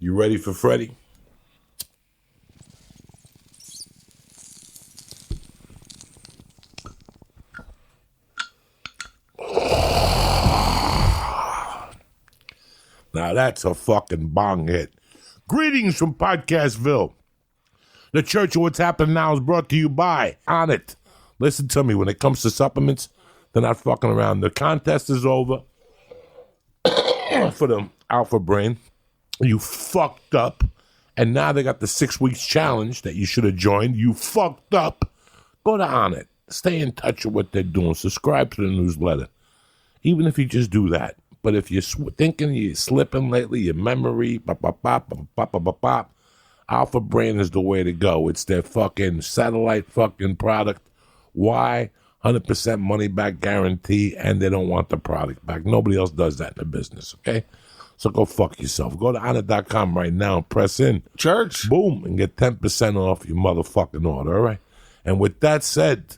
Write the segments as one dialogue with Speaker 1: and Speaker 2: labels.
Speaker 1: You ready for Freddie? Now that's a fucking bong hit. Greetings from Podcastville. The Church of What's Happening Now is brought to you by On It. Listen to me, when it comes to supplements, they're not fucking around. The contest is over for the Alpha Brain. You fucked up. And now they got the 6 weeks challenge that you should have joined. You fucked up. Go to On It. Stay in touch with what they're doing. Subscribe to the newsletter. Even if you just do that. But if you're thinking you're slipping lately, your memory, Alpha Brain is the way to go. It's their fucking satellite fucking product. Why? 100% money back guarantee, and they don't want the product back. Nobody else does that in the business, okay? So go fuck yourself. Go to onit.com right now and press in.
Speaker 2: Church.
Speaker 1: Boom, and get 10% off your motherfucking order, all right? And with that said,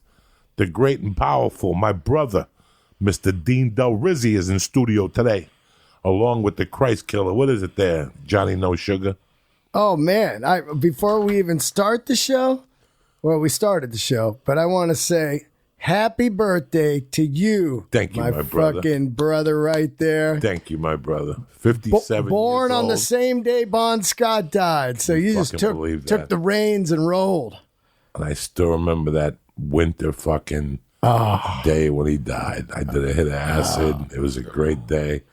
Speaker 1: the great and powerful, my brother, Mr. Dean Delray is in studio today, along with the Christ Killer. What is it there, Johnny No Sugar?
Speaker 3: Oh, man. Before we even start the show, well, we started the show, but I want to say happy birthday to you.
Speaker 1: Thank you, my brother.
Speaker 3: Fucking brother right there.
Speaker 1: Thank you, my brother. 57
Speaker 3: Born
Speaker 1: years
Speaker 3: on
Speaker 1: old.
Speaker 3: the same day Bon Scott died. So you just took the reins and rolled.
Speaker 1: And I still remember that winter fucking day when he died. I did a hit of acid. It was a great day.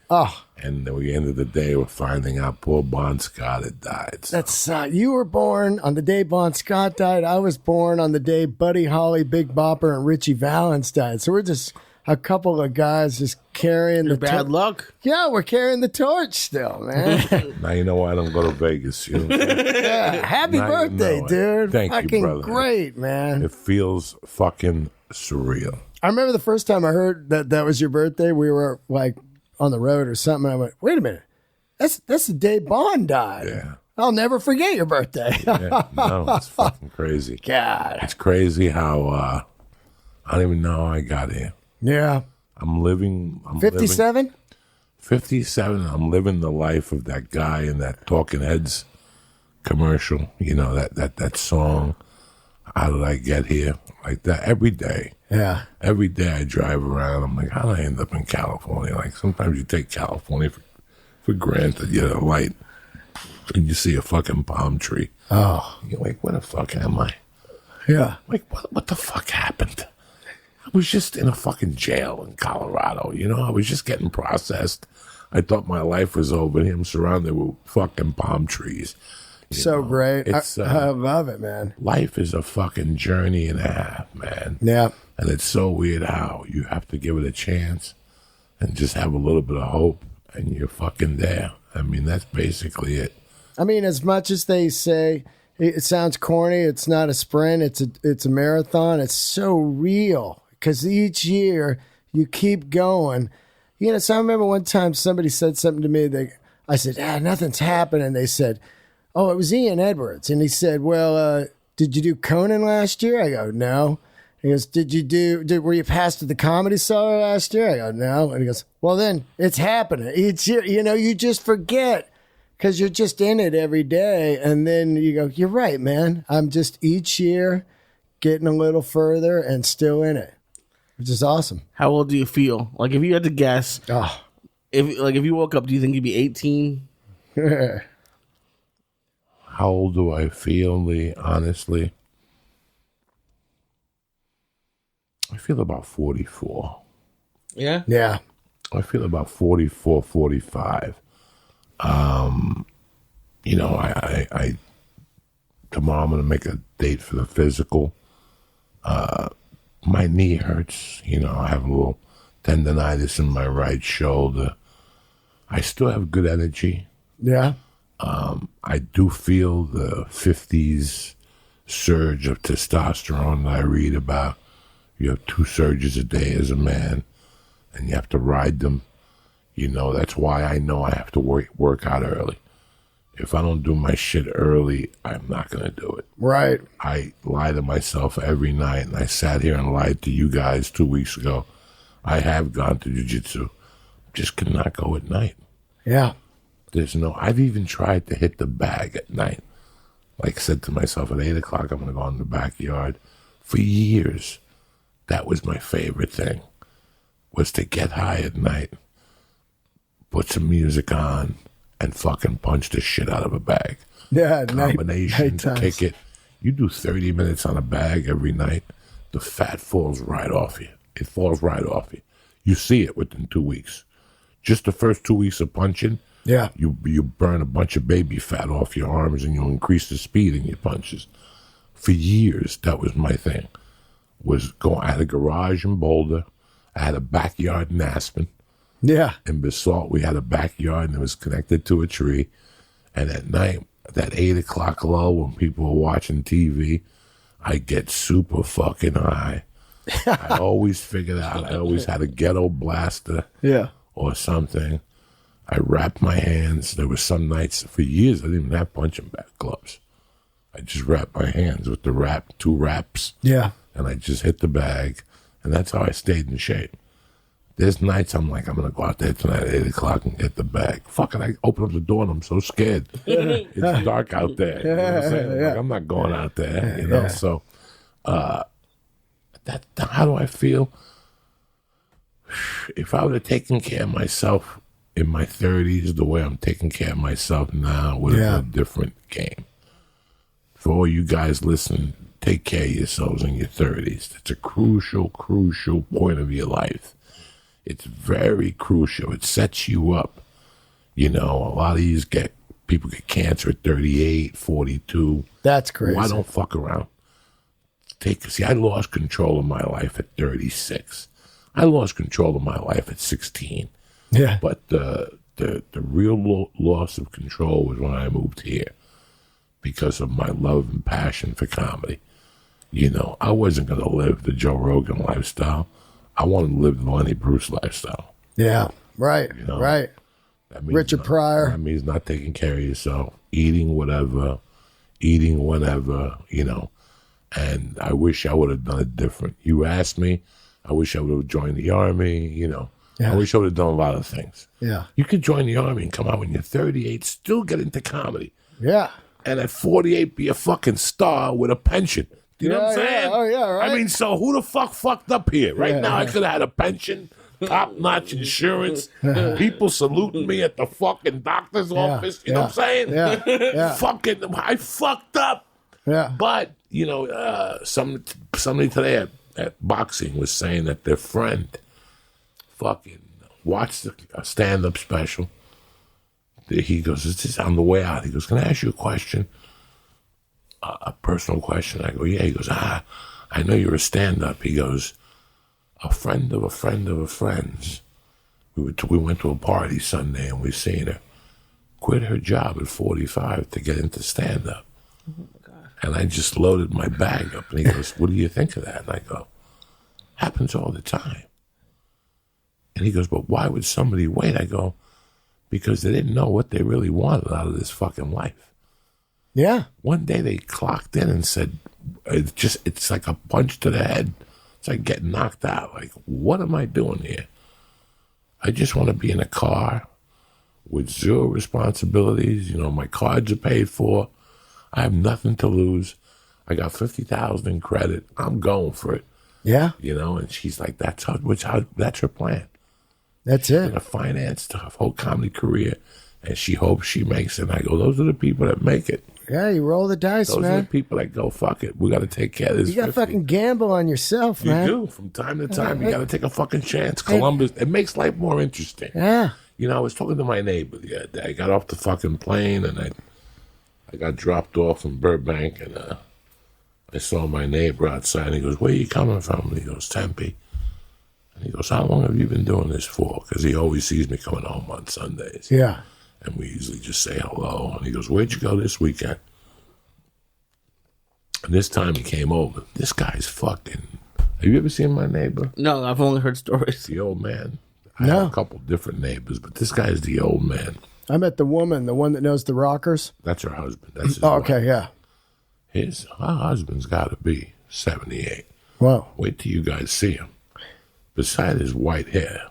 Speaker 1: And then we ended the day with finding out poor Bon Scott had died. So.
Speaker 3: That's you were born on the day Bon Scott died. I was born on the day Buddy Holly, Big Bopper, and Richie Valens died. So we're just a couple of guys just carrying the
Speaker 2: bad luck.
Speaker 3: Yeah, we're carrying the torch still, man.
Speaker 1: Now you know why I don't go to Vegas. You know
Speaker 3: yeah, happy birthday, dude.
Speaker 1: Thank you, brother.
Speaker 3: Great, man.
Speaker 1: It feels fucking surreal.
Speaker 3: I remember the first time I heard that was your birthday. We were like on the road or something. And I went, wait a minute. That's the day Bond died.
Speaker 1: Yeah.
Speaker 3: I'll never forget your birthday.
Speaker 1: Yeah, no, it's fucking crazy.
Speaker 3: God.
Speaker 1: It's crazy how I don't even know how I got here.
Speaker 3: Yeah.
Speaker 1: I'm
Speaker 3: 57?
Speaker 1: 57. I'm living the life of that guy in that Talking Heads commercial. You know, that song, How Did I Get Here? Like that every day.
Speaker 3: Yeah.
Speaker 1: Every day I drive around, I'm like, how did I end up in California? Like sometimes you take California for granted. You're a light and you see a fucking palm tree.
Speaker 3: Oh.
Speaker 1: You're like, where the fuck am I?
Speaker 3: Yeah.
Speaker 1: Like, what the fuck happened? I was just in a fucking jail in Colorado, you know? I was just getting processed. I thought my life was over. I'm surrounded with fucking palm trees.
Speaker 3: So great. I love it, man.
Speaker 1: Life is a fucking journey and a half, man.
Speaker 3: Yeah.
Speaker 1: And it's so weird how you have to give it a chance and just have a little bit of hope and you're fucking there. I mean, that's basically it.
Speaker 3: I mean, as much as they say, it sounds corny, it's not a sprint, it's a marathon, it's so real. Because each year you keep going. You know, so I remember one time somebody said something to me. I said, nothing's happening. And they said, oh, it was Ian Edwards. And he said, well, did you do Conan last year? I go, no. He goes, were you passed to the Comedy Cellar last year? I go, no. And he goes, well, then it's happening. Each year, you know, you just forget because you're just in it every day. And then you go, you're right, man. I'm just each year getting a little further and still in it. Which is awesome.
Speaker 2: How old do you feel? Like, if you had to guess, if you woke up, do you think you'd be 18?
Speaker 1: How old do I feel, Lee? Honestly, I feel about 44.
Speaker 2: Yeah?
Speaker 3: Yeah.
Speaker 1: I feel about 44, 45. You know, I tomorrow I'm going to make a date for the physical. My knee hurts. You know, I have a little tendonitis in my right shoulder. I still have good energy.
Speaker 3: Yeah.
Speaker 1: I do feel the 50s surge of testosterone that I read about. You have 2 surges a day as a man, and you have to ride them. You know, that's why I know I have to work out early. If I don't do my shit early, I'm not going to do it.
Speaker 3: Right.
Speaker 1: I lie to myself every night, and I sat here and lied to you guys 2 weeks ago. I have gone to jiu-jitsu. Just cannot go at night.
Speaker 3: Yeah.
Speaker 1: I've even tried to hit the bag at night. Like I said to myself, at 8 o'clock, I'm going to go in the backyard. For years, that was my favorite thing, was to get high at night, put some music on, and fucking punch the shit out of a bag.
Speaker 3: Yeah,
Speaker 1: Combination,
Speaker 3: night
Speaker 1: kick it. You do 30 minutes on a bag every night, the fat falls right off you. It falls right off you. You see it within 2 weeks. Just the first 2 weeks of punching, you burn a bunch of baby fat off your arms and you increase the speed in your punches. For years, that was my thing. I had a garage in Boulder. I had a backyard in Aspen.
Speaker 3: Yeah.
Speaker 1: In Basalt, we had a backyard and it was connected to a tree. And at night, that 8 o'clock lull when people were watching TV, I get super fucking high. I always figured out, I always had a ghetto blaster or something. I wrapped my hands. There were some nights, for years, I didn't even have punching bag gloves. I just wrapped my hands with the two wraps.
Speaker 3: Yeah.
Speaker 1: And I just hit the bag. And that's how I stayed in shape. There's nights I'm like, I'm going to go out there tonight at 8 o'clock and get the bag. Fuck it, I open up the door and I'm so scared. It's dark out there. You know what I'm saying? Like, I'm not going out there, you know? So, how do I feel? If I would have taken care of myself in my 30s the way I'm taking care of myself now, it would have been a different game. For all you guys listening, take care of yourselves in your 30s. It's a crucial point of your life. It's very crucial. It sets you up. You know, a lot of these people get cancer at 38, 42.
Speaker 3: That's crazy.
Speaker 1: Why don't fuck around? See, I lost control of my life at 36. I lost control of my life at 16.
Speaker 3: Yeah.
Speaker 1: But the real loss of control was when I moved here because of my love and passion for comedy. You know, I wasn't going to live the Joe Rogan lifestyle. I wanted to live the Lenny Bruce lifestyle.
Speaker 3: Yeah, right,
Speaker 1: you know?
Speaker 3: right.
Speaker 1: That means
Speaker 3: Richard Pryor.
Speaker 1: That means not taking care of yourself, eating whatever, eating whenever, you know. And I wish I would have done it different. You asked me, I wish I would have joined the Army, you know. Yeah. I wish I would have done a lot of things.
Speaker 3: Yeah.
Speaker 1: You could join the Army and come out when you're 38, still get into comedy.
Speaker 3: Yeah.
Speaker 1: And at 48, be a fucking star with a pension. You know what I'm saying?
Speaker 3: Yeah. Oh, yeah, right.
Speaker 1: I mean, so who the fuck fucked up here? Right now, I could have had a pension, top-notch insurance, people saluting me at the fucking doctor's office. You know what I'm saying?
Speaker 3: Yeah.
Speaker 1: Fucking, I fucked up.
Speaker 3: Yeah.
Speaker 1: But, you know, somebody today at boxing was saying that their friend fucking watched a stand-up special. He goes, it's just on the way out. He goes, can I ask you a question? A personal question. I go, yeah. He goes, I know you're a stand-up. He goes, a friend of a friend of a friend's. We went to a party Sunday and we seen her quit her job at 45 to get into stand-up. Oh my God. And I just loaded my bag up. And he goes, what do you think of that? And I go, happens all the time. And he goes, but why would somebody wait? I go, because they didn't know what they really wanted out of this fucking life.
Speaker 3: Yeah.
Speaker 1: One day they clocked in and said, it's like a punch to the head. It's like getting knocked out. Like, what am I doing here? I just want to be in a car with zero responsibilities. You know, my cards are paid for. I have nothing to lose. I got $50,000 in credit. I'm going for it.
Speaker 3: Yeah.
Speaker 1: You know, and she's like, that's her plan.
Speaker 3: That's
Speaker 1: She's
Speaker 3: it.
Speaker 1: gonna finance her whole comedy career, and she hopes she makes it. And I go, those are the people that make it.
Speaker 3: Yeah, you roll the dice,
Speaker 1: Those
Speaker 3: man.
Speaker 1: are the people that go, fuck it. We got to take care of this.
Speaker 3: You got to fucking gamble on yourself, man.
Speaker 1: You do. From time to time, you got to take a fucking chance. Columbus, it makes life more interesting.
Speaker 3: Yeah.
Speaker 1: You know, I was talking to my neighbor the other day. I got off the fucking plane, and I got dropped off in Burbank, and I saw my neighbor outside, and he goes, where are you coming from? And he goes, Tempe. And he goes, how long have you been doing this for? Because he always sees me coming home on Sundays.
Speaker 3: Yeah.
Speaker 1: And we usually just say hello. And he goes, where'd you go this weekend? And this time he came over. This guy's fucking... Have you ever seen my neighbor?
Speaker 2: No, I've only heard stories.
Speaker 1: The old man. I have a couple different neighbors, but this guy is the old man.
Speaker 3: I met the woman, the one that knows the rockers.
Speaker 1: That's her husband. That's his
Speaker 3: okay,
Speaker 1: wife.
Speaker 3: yeah.
Speaker 1: Her husband's got to be 78.
Speaker 3: Wow.
Speaker 1: Wait till you guys see him. Beside his white hair,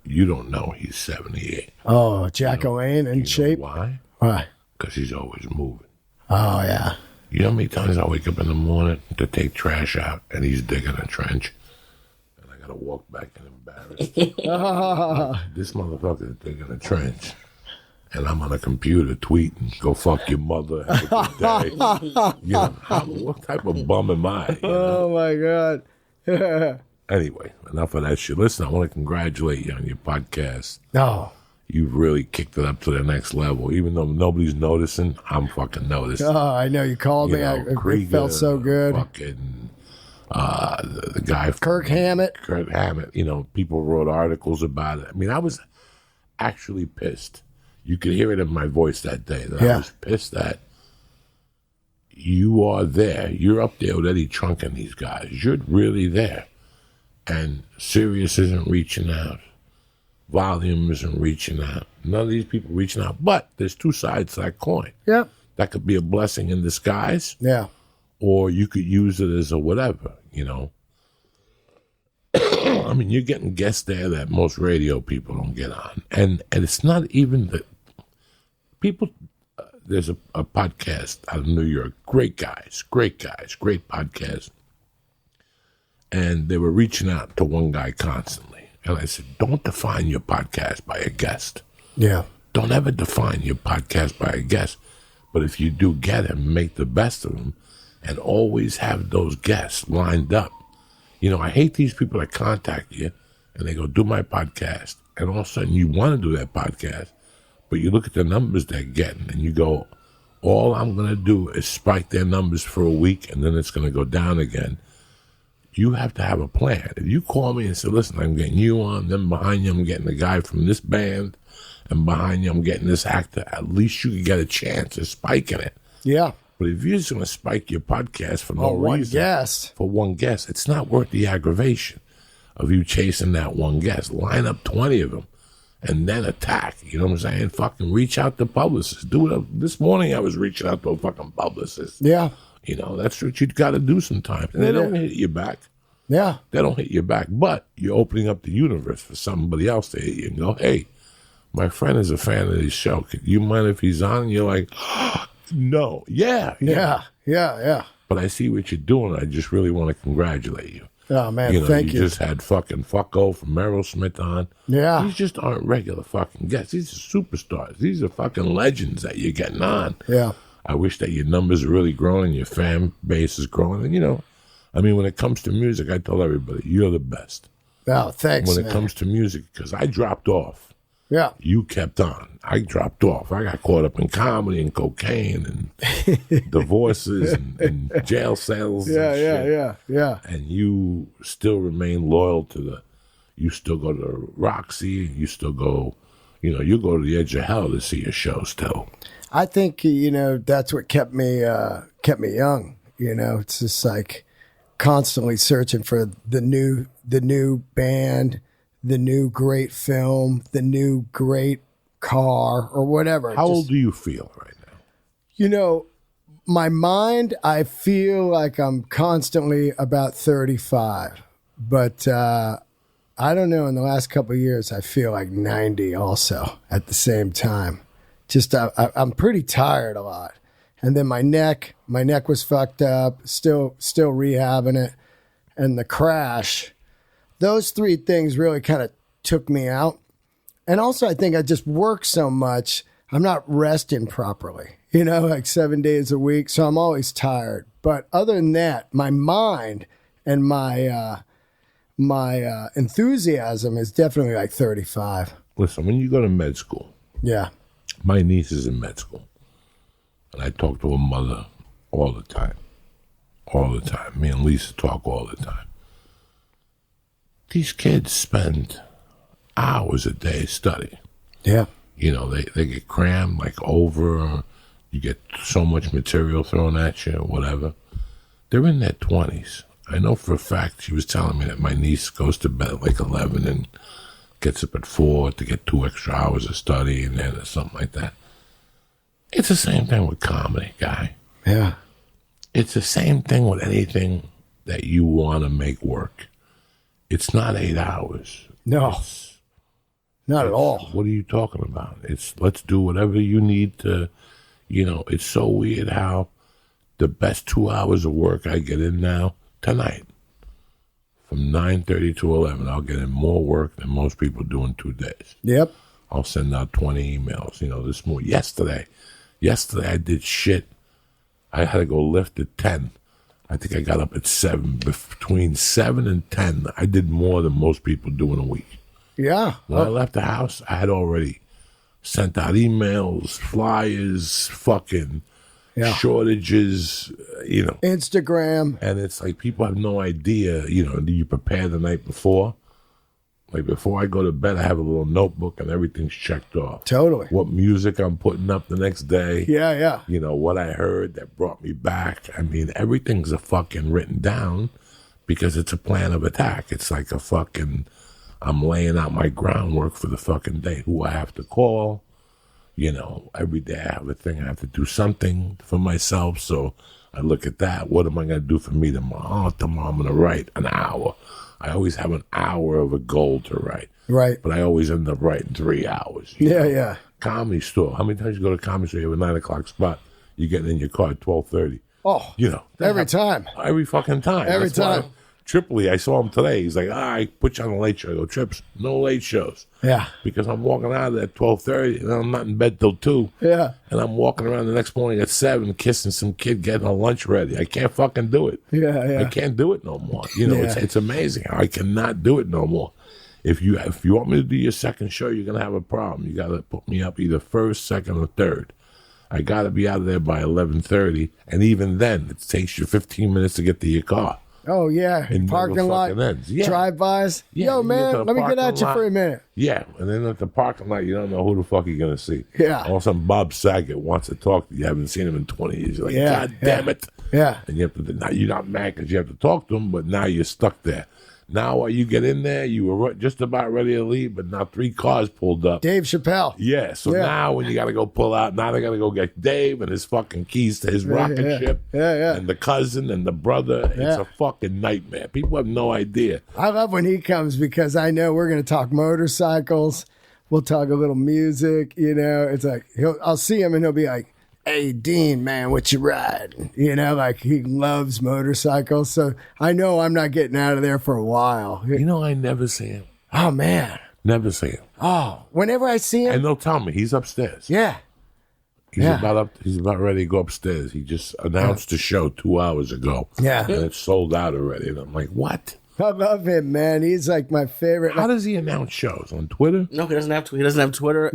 Speaker 1: You don't know he's 78.
Speaker 3: Oh, Jack O'Lane in shape.
Speaker 1: Why?
Speaker 3: Why?
Speaker 1: Because he's always moving.
Speaker 3: Oh, yeah.
Speaker 1: You know how many times I wake up in the morning to take trash out and he's digging a trench and I got to walk back and embarrassed. This motherfucker is digging a trench and I'm on a computer tweeting, go fuck your mother, have a good day. What type of bum am I? You know?
Speaker 3: Oh, my God.
Speaker 1: Anyway, enough of that shit. Listen, I want to congratulate you on your podcast.
Speaker 3: No.
Speaker 1: You've really kicked it up to the next level. Even though nobody's noticing, I'm fucking noticing.
Speaker 3: Oh, I know. You called me. It felt so good.
Speaker 1: Fucking, the guy.
Speaker 3: Kirk Hammett.
Speaker 1: Kirk Hammett. People wrote articles about it. I mean, I was actually pissed. You could hear it in my voice that day. I was pissed that you are there. You're up there with Eddie Trunk and these guys. You're really there. And Sirius isn't reaching out. Volume isn't reaching out. None of these people reaching out. But there's two sides to that coin.
Speaker 3: Yeah.
Speaker 1: That could be a blessing in disguise.
Speaker 3: Yeah.
Speaker 1: Or you could use it as a whatever, I mean, you're getting guests there that most radio people don't get on. And it's not even that people, there's a podcast out of New York. Great guys, great podcast. And they were reaching out to one guy constantly. And I said, don't define your podcast by a guest.
Speaker 3: Yeah.
Speaker 1: Don't ever define your podcast by a guest. But if you do get him, make the best of them. And always have those guests lined up. I hate these people that contact you and they go, do my podcast. And all of a sudden you want to do that podcast. But you look at the numbers they're getting and you go, all I'm going to do is spike their numbers for a week and then it's going to go down again. You have to have a plan. If you call me and say, listen, I'm getting you on, then behind you I'm getting a guy from this band, and behind you I'm getting this actor, at least you can get a chance of spiking it.
Speaker 3: Yeah.
Speaker 1: But if you're just going to spike your podcast for no
Speaker 3: one
Speaker 1: reason,
Speaker 3: guest.
Speaker 1: for one guest, it's not worth the aggravation of you chasing that one guest. Line up 20 of them and then attack. You know what I'm saying? Fucking reach out to publicists. Do it. This morning I was reaching out to a fucking publicist.
Speaker 3: Yeah.
Speaker 1: That's what you got to do sometimes. And they don't hit you back.
Speaker 3: Yeah.
Speaker 1: They don't hit you back. But you're opening up the universe for somebody else to hit you and go, hey, my friend is a fan of this show. Could you mind if he's on? And you're like, no. Yeah. But I see what you're doing. I just really want to congratulate you.
Speaker 3: Oh, man, thank you.
Speaker 1: You just had fucking Fucko from Aerosmith on.
Speaker 3: Yeah.
Speaker 1: These just aren't regular fucking guests. These are superstars. These are fucking legends that you're getting on.
Speaker 3: Yeah.
Speaker 1: I wish that your numbers are really growing, your fan base is growing. And, when it comes to music, I tell everybody, you're the best.
Speaker 3: Oh, thanks,
Speaker 1: When it comes to music, because I dropped off.
Speaker 3: Yeah.
Speaker 1: You kept on. I dropped off. I got caught up in comedy and cocaine and divorces and jail cells.
Speaker 3: Yeah.
Speaker 1: And you still remain loyal to you still go to Roxy. You still go, you go to the edge of hell to see your show still.
Speaker 3: I think, that's what kept me young. It's just like constantly searching for the new band, the new great film, the new great car, or whatever.
Speaker 1: How old do you feel right now?
Speaker 3: My mind, I feel like I'm constantly about 35. But I don't know, in the last couple of years, I feel like 90 also at the same time. Just I'm pretty tired a lot. And then my neck was fucked up, still rehabbing it. And the crash, those three things really kind of took me out. And also, I think I just work so much, I'm not resting properly, like 7 days a week. So I'm always tired. But other than that, my mind and my enthusiasm is definitely like 35.
Speaker 1: Listen, when you go to med school,
Speaker 3: Yeah.
Speaker 1: my niece is in med school. And I talk to her mother all the time. All the time. Me and Lisa talk all the time. These kids spend hours a day studying.
Speaker 3: Yeah.
Speaker 1: They get crammed like over. You get so much material thrown at you or whatever. They're in their 20s. I know for a fact, she was telling me that my niece goes to bed at like 11 and gets up at 4 to get 2 extra hours of study and then or something like that. It's the same thing with comedy, guy.
Speaker 3: Yeah.
Speaker 1: It's the same thing with anything that you want to make work. It's not 8 hours.
Speaker 3: No. Not at all.
Speaker 1: What are you talking about? It's let's do whatever you need to, it's so weird how the best 2 hours of work I get in now, tonight, from 9:30 to 11, I'll get in more work than most people do in 2 days.
Speaker 3: Yep.
Speaker 1: I'll send out 20 emails. This morning, yesterday I did shit. I had to go lift at 10. I think I got up at 7. Between 7 and 10, I did more than most people do in a week.
Speaker 3: Yeah.
Speaker 1: When I left the house, I had already sent out emails, flyers, fucking shortages,
Speaker 3: Instagram.
Speaker 1: And it's like people have no idea, do you prepare the night before? Like before I go to bed, I have a little notebook and everything's checked off.
Speaker 3: Totally.
Speaker 1: What music I'm putting up the next day.
Speaker 3: Yeah.
Speaker 1: What I heard that brought me back. I mean, everything's a fucking written down because it's a plan of attack. It's like a fucking, I'm laying out my groundwork for the fucking day. Who I have to call. Every day I have a thing. I have to do something for myself. So I look at that. What am I going to do for me tomorrow? Oh, tomorrow I'm going to write an hour. I always have an hour of a goal to write.
Speaker 3: Right.
Speaker 1: But I always end up writing 3 hours.
Speaker 3: Yeah.
Speaker 1: Comedy store. How many times you go to comedy store? You have a 9 o'clock spot. You're getting in your car at 12:30.
Speaker 3: Oh, every time.
Speaker 1: Every fucking time.
Speaker 3: Every time.
Speaker 1: Tripoli, I saw him today. He's like, I put you on a late show. I go, Trips, no late shows.
Speaker 3: Yeah.
Speaker 1: Because I'm walking out of there at 12:30 and I'm not in bed till 2.
Speaker 3: Yeah.
Speaker 1: And I'm walking around the next morning at 7 kissing some kid getting her lunch ready. I can't fucking do it.
Speaker 3: Yeah.
Speaker 1: I can't do it no more. It's amazing how I cannot do it no more. If you want me to do your second show, you're going to have a problem. You got to put me up either first, second, or third. I got to be out of there by 11:30. And even then, it takes you 15 minutes to get to your car.
Speaker 3: Oh, yeah.
Speaker 1: In
Speaker 3: parking lot, drive-bys.
Speaker 1: Yeah,
Speaker 3: yo, man, let me get at you for a minute.
Speaker 1: Yeah, and then at the parking lot, you don't know who the fuck you're going to see.
Speaker 3: Yeah.
Speaker 1: All of a sudden, Bob Saget wants to talk to you. You haven't seen him in 20 years. You're like, God damn it.
Speaker 3: Yeah.
Speaker 1: And you have to, now you're not mad because you have to talk to him, but now you're stuck there. Now, while you get in there, you were just about ready to leave, but now 3 cars pulled up.
Speaker 3: Dave Chappelle.
Speaker 1: Yeah, so now when you got to go pull out, now they got to go get Dave and his fucking keys to his rocket ship.
Speaker 3: Yeah.
Speaker 1: And the cousin and the brother. It's a fucking nightmare. People have no idea.
Speaker 3: I love when he comes because I know we're going to talk motorcycles. We'll talk a little music, It's like, I'll see him and he'll be like, hey, Dean, man, what you riding? Like he loves motorcycles. So I know I'm not getting out of there for a while.
Speaker 1: I never see him.
Speaker 3: Oh, man.
Speaker 1: Never see him.
Speaker 3: Oh, whenever I see him.
Speaker 1: And they'll tell me he's upstairs.
Speaker 3: Yeah.
Speaker 1: He's about ready to go upstairs. He just announced the show 2 hours ago.
Speaker 3: Yeah.
Speaker 1: And it's sold out already. And I'm like, what?
Speaker 3: I love him, man. He's like my favorite.
Speaker 1: How does he announce shows? On Twitter?
Speaker 2: No, he doesn't have Twitter. He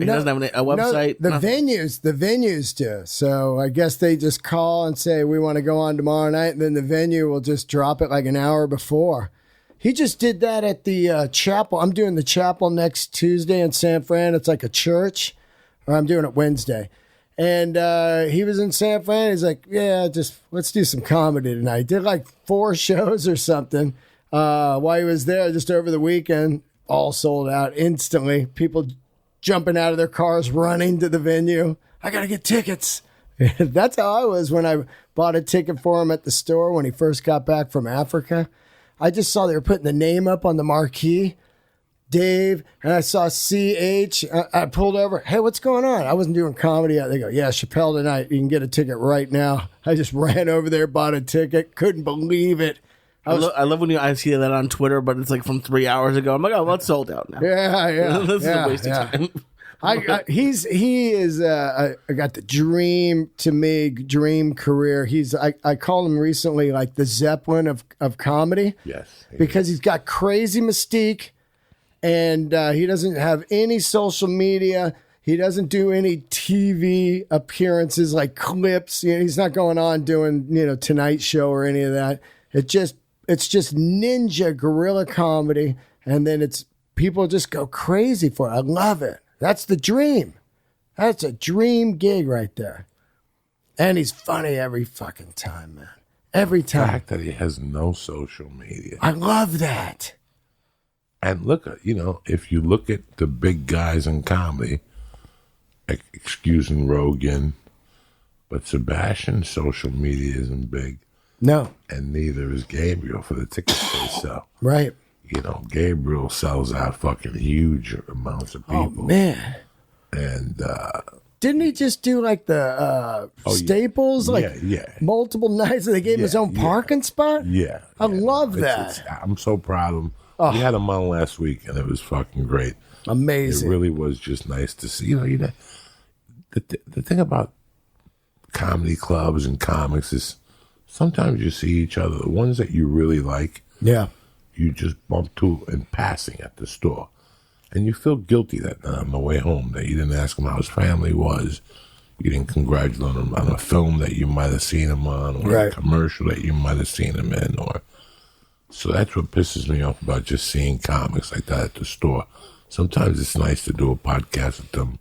Speaker 2: doesn't have a website.
Speaker 3: No, the venues do. So I guess they just call and say, we want to go on tomorrow night. And then the venue will just drop it like an hour before. He just did that at the chapel. I'm doing the chapel next Tuesday in San Fran. It's like a church. Or I'm doing it Wednesday. And he was in San Fran. He's like, let's do some comedy tonight. Did like 4 shows or something. While he was there just over the weekend, all sold out instantly. People jumping out of their cars, running to the venue. I got to get tickets. That's how I was when I bought a ticket for him at the store when he first got back from Africa. I just saw they were putting the name up on the marquee, Dave, and I saw CH. I pulled over. Hey, what's going on? I wasn't doing comedy yet. They go, yeah, Chappelle tonight. You can get a ticket right now. I just ran over there, bought a ticket. Couldn't believe it.
Speaker 2: I love when I see that on Twitter, but it's like from 3 hours ago. I'm like, oh, well, it's sold out now.
Speaker 3: Yeah.
Speaker 2: This is a waste of time.
Speaker 3: He is I got the dream career. I called him recently like the Zeppelin of comedy.
Speaker 1: Yes.
Speaker 3: Because he's got crazy mystique and he doesn't have any social media. He doesn't do any TV appearances like clips. He's not going on doing, Tonight Show or any of that. It's just ninja guerrilla comedy, and then people just go crazy for it. I love it. That's the dream. That's a dream gig right there. And he's funny every fucking time, man. Every time.
Speaker 1: The fact that he has no social media.
Speaker 3: I love that.
Speaker 1: And look, if you look at the big guys in comedy, excusing Rogan, but Sebastian's social media isn't big.
Speaker 3: No.
Speaker 1: And neither is Gabriel for the tickets they sell.
Speaker 3: Right.
Speaker 1: you know, Gabriel sells out fucking huge amounts of people.
Speaker 3: Oh, man.
Speaker 1: And
Speaker 3: didn't he just do like the Staples? Multiple nights and they gave him his own parking spot?
Speaker 1: Yeah.
Speaker 3: I love that.
Speaker 1: I'm so proud of him. We had him on last week and it was fucking great.
Speaker 3: Amazing.
Speaker 1: It really was just nice to see. You know, the thing about comedy clubs and comics is sometimes you see each other. The ones that you really like, you just bump to in passing at the store. And you feel guilty that on the way home that you didn't ask him how his family was. You didn't congratulate him on a film that you might have seen him on or a commercial that you might have seen him in. So that's what pisses me off about just seeing comics like that at the store. Sometimes it's nice to do a podcast with them,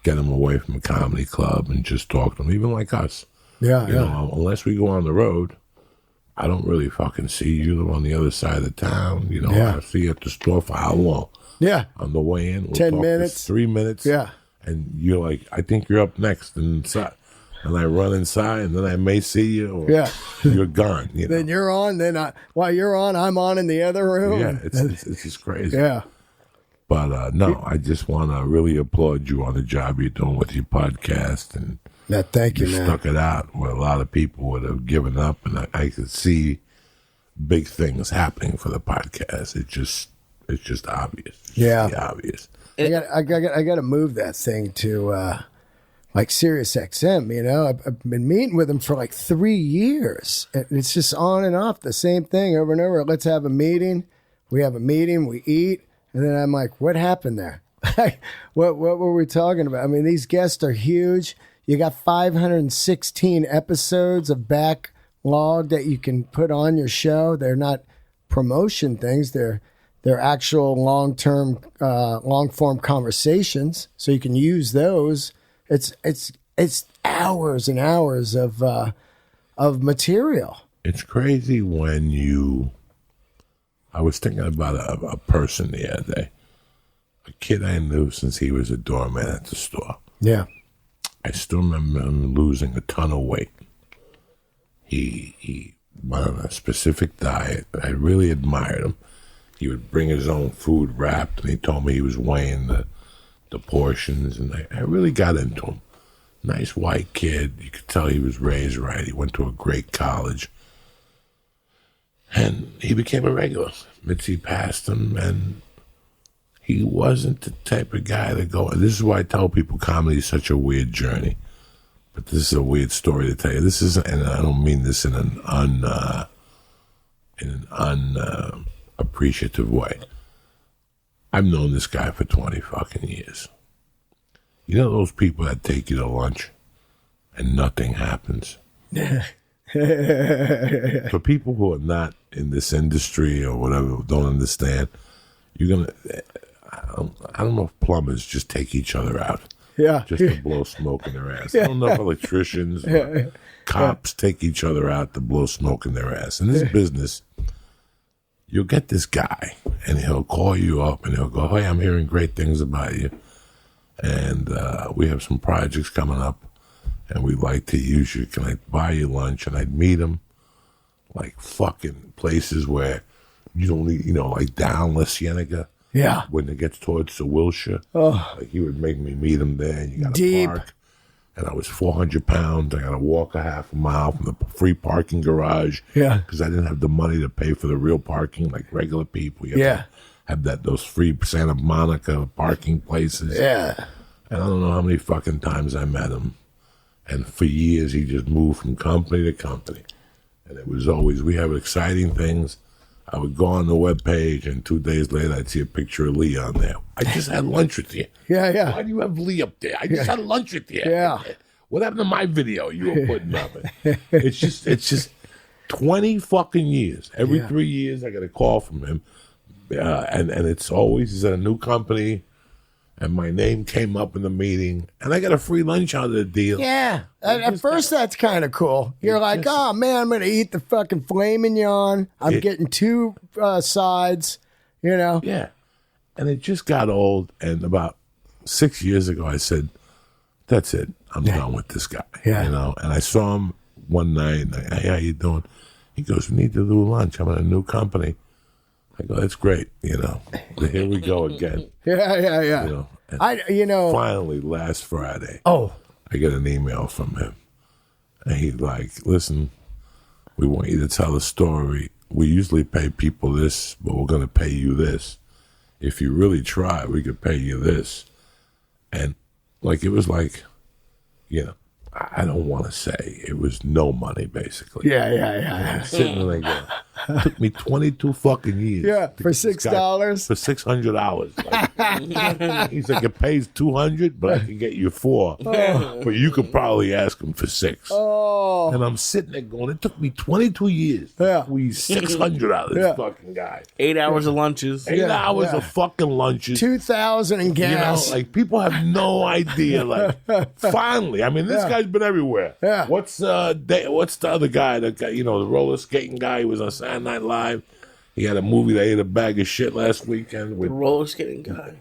Speaker 1: get them away from a comedy club and just talk to them, even like us. You know, unless we go on the road, I don't really fucking see you on the other side of the town. You know, I see you at the store for how long? On the way in, we'll
Speaker 3: 10 minutes.
Speaker 1: 3 minutes. And you're like, I think you're up next. And I run inside, and then I may see you, or you're gone. You know?
Speaker 3: Then you're on. While you're on, I'm on in the other room.
Speaker 1: Yeah, it's just crazy. But no, I just want to really applaud you on the job you're doing with your podcast. And
Speaker 3: thank you,
Speaker 1: you
Speaker 3: man.
Speaker 1: stuck it out where a lot of people would have given up, and I could see big things happening for the podcast. It's just obvious. It's obvious.
Speaker 3: I got to move that thing to like Sirius XM. You know, I've been meeting with them for like 3 years, and it's just on and off the same thing over and over. Let's have a meeting. We have a meeting. We eat, and then I'm like, what happened there? What were we talking about? I mean, these guests are huge. You got 516 episodes of backlog that you can put on your show. They're not promotion things. They're actual long-form conversations, so you can use those. It's hours and hours of material.
Speaker 1: It's crazy when I was thinking about a person the other day, a kid I knew since he was a doorman at the store.
Speaker 3: Yeah.
Speaker 1: I still remember him losing a ton of weight. He went on a specific diet. I really admired him. He would bring his own food wrapped, and he told me he was weighing the portions, and I really got into him. Nice white kid. You could tell he was raised right. He went to a great college. And he became a regular. Mitzi passed him, and he wasn't the type of guy to go. This is why I tell people comedy is such a weird journey. But this is a weird story to tell you. This isn't, and I don't mean this in an appreciative way. I've known this guy for 20 fucking years. You know those people that take you to lunch and nothing happens? For people who are not in this industry or whatever, don't understand, you're going to, I don't know if plumbers just take each other out. Just to blow smoke in their ass. I don't know if electricians or cops take each other out to blow smoke in their ass. In this business, you'll get this guy, and he'll call you up, and he'll go, hey, I'm hearing great things about you, and we have some projects coming up, and we'd like to use you. Can I buy you lunch? And I'd meet him, like fucking places where you don't need, like down La Cienega. When it gets towards the Wilshire. Like he would make me meet him there, and you got to park. And I was 400 pounds. I got to walk a half a mile from the free parking garage. Because I didn't have the money to pay for the real parking like regular people. You have to have those free Santa Monica parking places. And I don't know how many fucking times I met him. And for years, he just moved from company to company. And it was always, we have exciting things. I would go on the webpage, and 2 days later, I'd see a picture of Lee on there. I just had lunch with you. Why do you have Lee up there? I just had lunch with you. What happened to my video you were putting up? It's just 20 fucking years. Every 3 years, I get a call from him. And it's always, he's at a new company, and my name came up in the meeting, and I got a free lunch out of the deal.
Speaker 3: At first, that's kind of cool. You're like, oh, man, I'm going to eat the fucking filet mignon. I'm getting 2 sides,
Speaker 1: Yeah. And it just got old, and about 6 years ago, I said, that's it. I'm done with this guy. And I saw him one night, and hey, how you doing? He goes, we need to do lunch. I'm at a new company. I go, that's great, you know. Here we go again.
Speaker 3: Yeah.
Speaker 1: You know, finally, last Friday, I get an email from him. And he's like, listen, we want you to tell a story. We usually pay people this, but we're going to pay you this. If you really try, we could pay you this. And like, it was like, you know, I don't want to say it was no money, basically.
Speaker 3: Yeah.
Speaker 1: I'm sitting there going, it took me 22 fucking years.
Speaker 3: Yeah, for $6?
Speaker 1: For $600. Like, he's like, it pays $200, but I can get you $4. But you could probably ask him for $6.
Speaker 3: Oh.
Speaker 1: And I'm sitting there going, it took me 22 years to squeeze $600 out of this fucking guy.
Speaker 2: 8 hours of lunches.
Speaker 1: 8 hours of fucking lunches.
Speaker 3: $2,000 in gas.
Speaker 1: You know, like, people have no idea. Like, finally, I mean, this guy's been everywhere.
Speaker 3: Yeah.
Speaker 1: What's the other guy? The guy, you know, the roller skating guy. He was on Saturday Night Live. He had a movie that ate a bag of shit last weekend with
Speaker 2: The roller skating guy.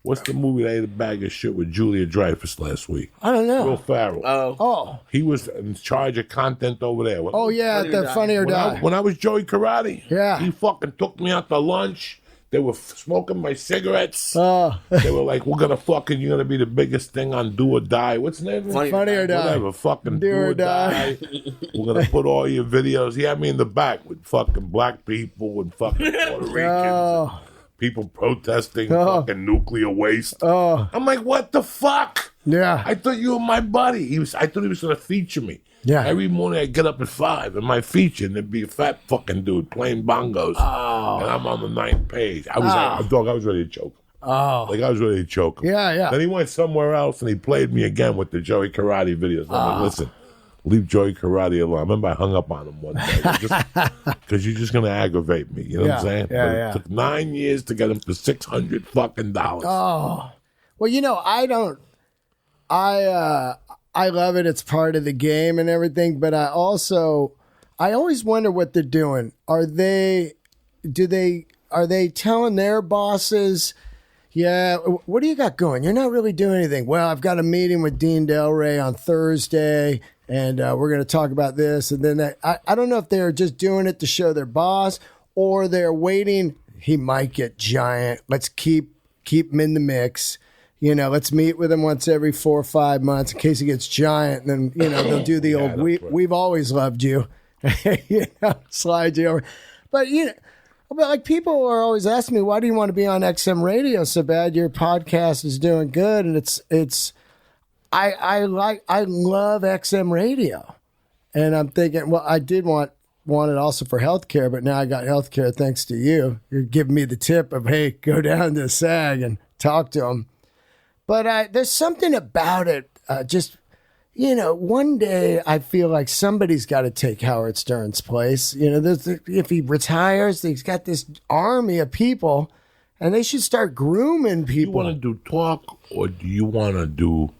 Speaker 1: What's the movie that ate a bag of shit with Julia Dreyfus last week?
Speaker 3: I don't know.
Speaker 1: Will Ferrell.
Speaker 3: Oh.
Speaker 1: He was in charge of content over there.
Speaker 3: Oh, yeah, the Funny or Die.
Speaker 1: When I was Joey Karate, he fucking took me out to lunch. They were smoking my cigarettes. They were like, we're going to fucking, you're going to be the biggest thing on Do or Die. What's the name?
Speaker 3: Funny or Die.
Speaker 1: Whatever, fucking Do or Die. We're going to put all your videos. He had me in the back with fucking black people and fucking Puerto Ricans. And people protesting fucking nuclear waste. I'm like, what the fuck?
Speaker 3: Yeah.
Speaker 1: I thought you were my buddy. I thought he was going to feature me.
Speaker 3: Yeah.
Speaker 1: Every morning I get up at 5 and my feature, and there'd be a fat fucking dude playing bongos. And I'm on the 9th page. I was ready to choke him. Like, I was ready to choke him.
Speaker 3: Yeah.
Speaker 1: Then he went somewhere else and he played me again with the Joey Karate videos. I'm like, listen, leave Joey Karate alone. I remember I hung up on him one day because you're just going to aggravate me. You know what I'm saying? It took 9 years to get him for $600 fucking dollars.
Speaker 3: Well, you know, I love it. It's part of the game and everything, but I always wonder what they're doing. Are they telling their bosses, yeah, what do you got going? You're not really doing anything. Well, I've got a meeting with Dean Delray on Thursday, and we're going to talk about this. And then I don't know if they're just doing it to show their boss, or they're waiting. He might get giant. Let's keep him in the mix. You know, let's meet with him once every 4 or 5 months in case he gets giant. And then, you know, they'll do the old, we've always loved you. You know, slide you over. But, you know, like, people are always asking me, why do you want to be on XM radio so bad? Your podcast is doing good. And I love XM radio. And I'm thinking, well, I did want it also for healthcare, but now I got healthcare thanks to you. You're giving me the tip of, hey, go down to SAG and talk to them. But there's something about it. Just, you know, one day I feel like somebody's got to take Howard Stern's place. You know, if he retires, he's got this army of people, and they should start grooming people.
Speaker 1: Do you want to do talk, or do you want to do,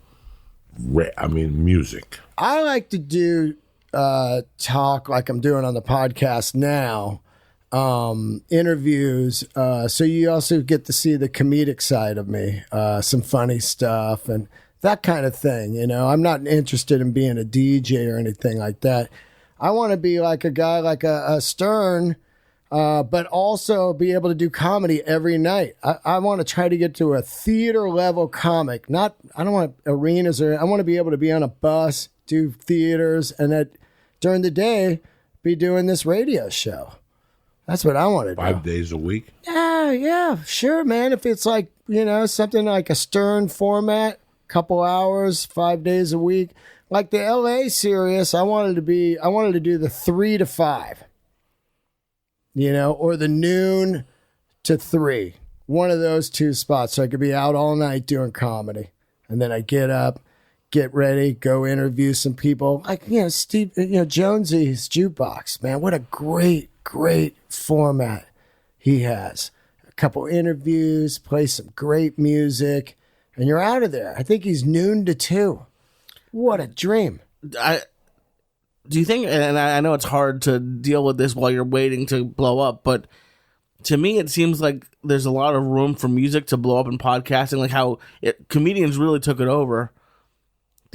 Speaker 1: music?
Speaker 3: I like to do talk like I'm doing on the podcast now. Interviews, so you also get to see the comedic side of me, some funny stuff and that kind of thing. You know, I'm not interested in being a DJ or anything like that. I want to be like a guy like a Stern, but also be able to do comedy every night. I want to try to get to a theater level comic. I don't want arenas, or I want to be able to be on a bus, do theaters, and that during the day be doing this radio show. That's what I want to do.
Speaker 1: 5 days a week?
Speaker 3: Yeah, sure, man. If it's like, you know, something like a Stern format, couple hours, 5 days a week. Like the LA Sirius, I wanted to do the 3 to 5. You know, or the noon to 3. One of those two spots. So I could be out all night doing comedy. And then I get up, get ready, go interview some people. Like, you know, Steve, you know, Jonesy's Jukebox, man. What a great format he has. A couple interviews, play some great music, and you're out of there. I think he's noon to 2. What a dream.
Speaker 2: Do you think, and I know it's hard to deal with this while you're waiting to blow up, but to me it seems like there's a lot of room for music to blow up in podcasting, like how comedians really took it over.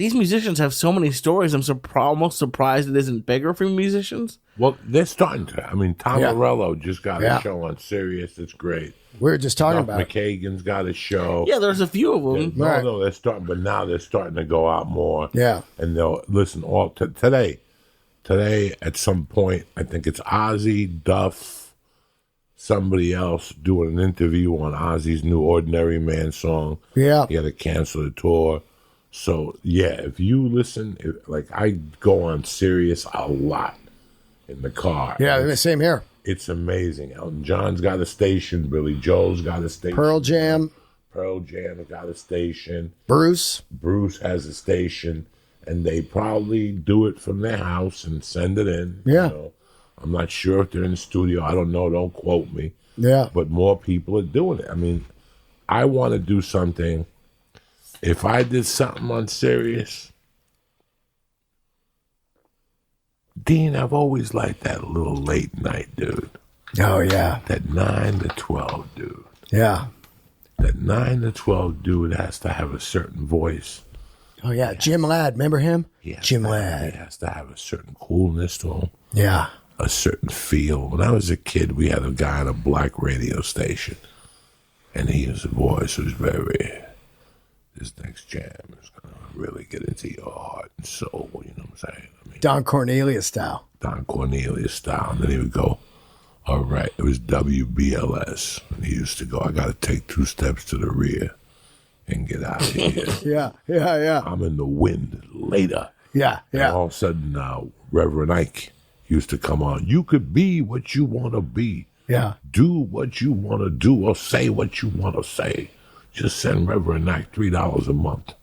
Speaker 2: these musicians have so many stories. I'm almost surprised it isn't bigger for musicians.
Speaker 1: Well, they're starting to. I mean, Tom
Speaker 3: Yeah.
Speaker 1: Morello just got
Speaker 3: Yeah.
Speaker 1: a show on Sirius. It's great.
Speaker 3: We were just talking
Speaker 1: Duff
Speaker 3: about it.
Speaker 1: McKagan's got a show.
Speaker 2: Yeah, there's a few of them.
Speaker 1: No,
Speaker 3: Right.
Speaker 1: no, they're starting, but now they're starting to go out more.
Speaker 3: Yeah.
Speaker 1: And they'll listen all today. Today, at some point, I think it's Ozzy, Duff, somebody else doing an interview on Ozzy's new Ordinary Man song.
Speaker 3: Yeah.
Speaker 1: He had to cancel the tour. So, yeah, if you listen, like I go on Sirius a lot in the car.
Speaker 3: Yeah, same here.
Speaker 1: It's amazing. Elton John's got a station. Billy Joel's got a station.
Speaker 3: Pearl Jam,
Speaker 1: Pearl Jam got a station.
Speaker 3: Bruce.
Speaker 1: Bruce has a station. And they probably do it from their house and send it in.
Speaker 3: Yeah.
Speaker 1: You know? I'm not sure if they're in the studio. I don't know. Don't quote me.
Speaker 3: Yeah.
Speaker 1: But more people are doing it. I mean, I want to do something. If I did something on Sirius, Dean, I've always liked that little late night dude.
Speaker 3: Oh, yeah.
Speaker 1: That 9 to 12 dude.
Speaker 3: Yeah.
Speaker 1: That 9 to 12 dude has to have a certain voice.
Speaker 3: Oh, yeah. Jim Ladd. Remember him? Jim
Speaker 1: He
Speaker 3: Ladd.
Speaker 1: has to have a certain coolness to him,
Speaker 3: Yeah.
Speaker 1: a certain feel. When I was a kid, we had a guy on a black radio station, and his voice was very, this next jam is going to really get into your heart and soul, you know what I'm saying? I mean,
Speaker 3: Don Cornelius style.
Speaker 1: Don Cornelius style. And then he would go, all right, it was WBLS. And he used to go, I got to take 2 steps to the rear and get out of here.
Speaker 3: Yeah. Yeah. Yeah.
Speaker 1: I'm in the wind later.
Speaker 3: Yeah.
Speaker 1: And
Speaker 3: Yeah.
Speaker 1: all of a sudden, Reverend Ike used to come on. You could be what you want to be.
Speaker 3: Yeah.
Speaker 1: Do what you want to do or say what you want to say. Just send Reverend Ike $3 a month,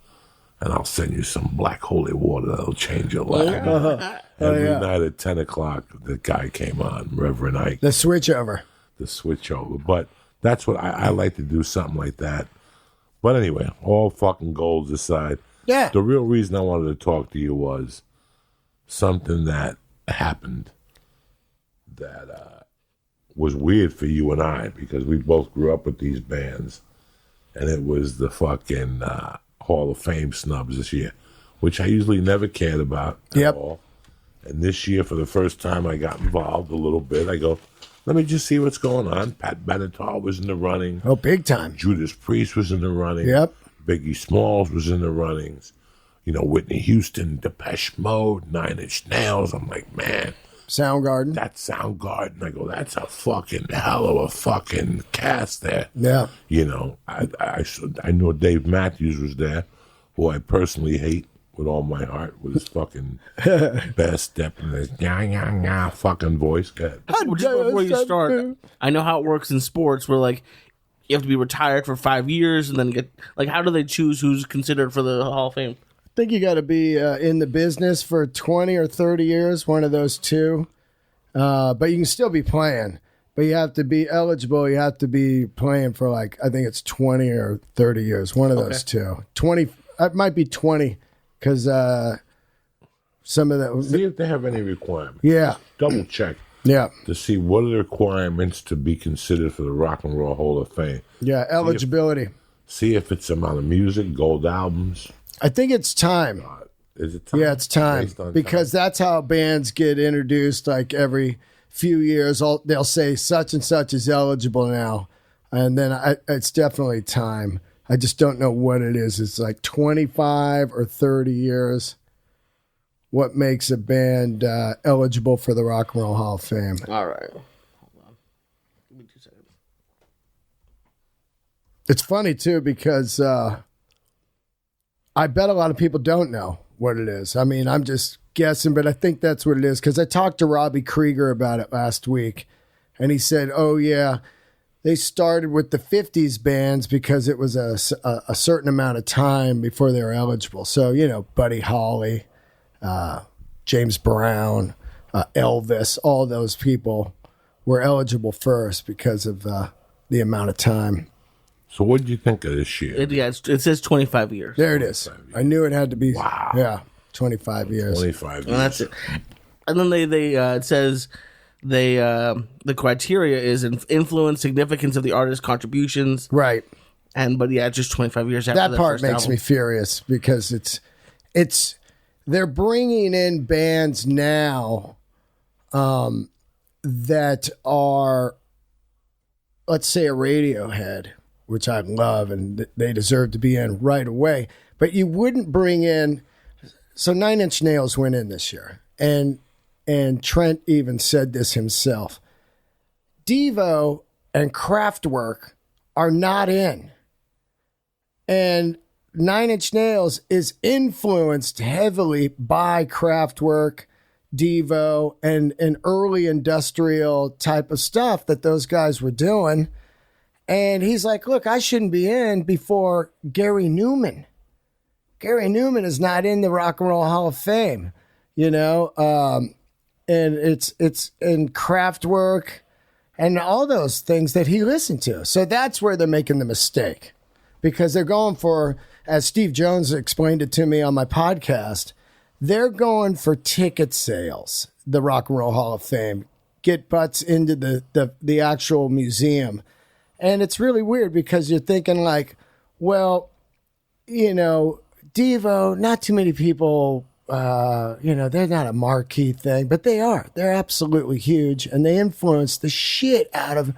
Speaker 1: and I'll send you some black holy water that'll change your life. Every night at 10 o'clock, the guy came on, Reverend Ike,
Speaker 3: The switch over.
Speaker 1: the switch over. But that's what I like to do, something like that. But anyway, all fucking goals aside,
Speaker 3: Yeah.
Speaker 1: the real reason I wanted to talk to you was something that happened that was weird for you and I, because we both grew up with these bands, and it was the fucking Hall of Fame snubs this year, which I usually never cared about at
Speaker 3: Yep.
Speaker 1: all. And this year, for the first time, I got involved a little bit. I go, let me just see what's going on. Pat Benatar was in the running.
Speaker 3: Oh, big time.
Speaker 1: Judas Priest was in the running.
Speaker 3: Yep.
Speaker 1: Biggie Smalls was in the runnings. You know, Whitney Houston, Depeche Mode, 9 Inch Nails. I'm like, man,
Speaker 3: Soundgarden.
Speaker 1: that's Soundgarden. I go, that's a fucking hell of a fucking cast there.
Speaker 3: Yeah.
Speaker 1: You know, I know Dave Matthews was there, who I personally hate with all my heart, with his fucking best step and his fucking voice. Go ahead.
Speaker 2: Well, just before you start, I know how it works in sports where, like, you have to be retired for 5 years and then get, like, how do they choose who's considered for the Hall of Fame?
Speaker 3: I think you got to be in the business for 20 or 30 years, one of those two. But you can still be playing. But you have to be eligible. You have to be playing for, like, I think it's 20 or 30 years, one of those two. 20, it might be 20 because some of that.
Speaker 1: See if they have any requirements.
Speaker 3: Yeah.
Speaker 1: Double check
Speaker 3: Yeah.
Speaker 1: to see what are the requirements to be considered for the Rock and Roll Hall of Fame.
Speaker 3: Yeah. Eligibility.
Speaker 1: See if it's amount of music, gold albums.
Speaker 3: I think it's time.
Speaker 1: Is it time?
Speaker 3: Yeah, it's time
Speaker 1: Based on
Speaker 3: because that's how bands get introduced. Like every few years, they'll say such and such is eligible now, and then it's definitely time. I just don't know what it is. It's like 25 or 30 years. What makes a band eligible for the Rock and Roll Hall of Fame?
Speaker 2: All right. Hold on. Give me 2 seconds.
Speaker 3: It's funny too because I bet a lot of people don't know what it is. I mean, I'm just guessing, but I think that's what it is because I talked to Robbie Krieger about it last week, and he said, "Oh yeah, they started with the '50s bands because it was a certain amount of time before they were eligible." So you know, Buddy Holly, James Brown, Elvis, all those people were eligible first because of the amount of time.
Speaker 1: So what did you think of this year?
Speaker 2: It says 25 years.
Speaker 3: There it is. I knew it had to be.
Speaker 1: Wow.
Speaker 3: Yeah, 25 years.
Speaker 1: 25 years.
Speaker 2: And that's it. And then they it says the criteria is influence, significance of the artist's contributions,
Speaker 3: Right.
Speaker 2: but just 25 years after
Speaker 3: That part
Speaker 2: first
Speaker 3: makes
Speaker 2: album.
Speaker 3: me furious because they're bringing in bands now that are, let's say, a Radiohead, which I love, and they deserve to be in right away. But you wouldn't bring in. So 9 Inch Nails went in this year, and Trent even said this himself. Devo and Kraftwerk are not in, and 9 Inch Nails is influenced heavily by Kraftwerk, Devo, and an early industrial type of stuff that those guys were doing. And he's like, look, I shouldn't be in before Gary Newman. Gary Newman is not in the Rock and Roll Hall of Fame, you know, and it's in Kraftwerk and all those things that he listened to. So that's where they're making the mistake, because they're going for, as Steve Jones explained it to me on my podcast, they're going for ticket sales, the Rock and Roll Hall of Fame, get butts into the actual museum. And it's really weird because you're thinking like, well, you know, Devo, not too many people, you know, they're not a marquee thing, but they are. They're absolutely huge, and they influence the shit out of,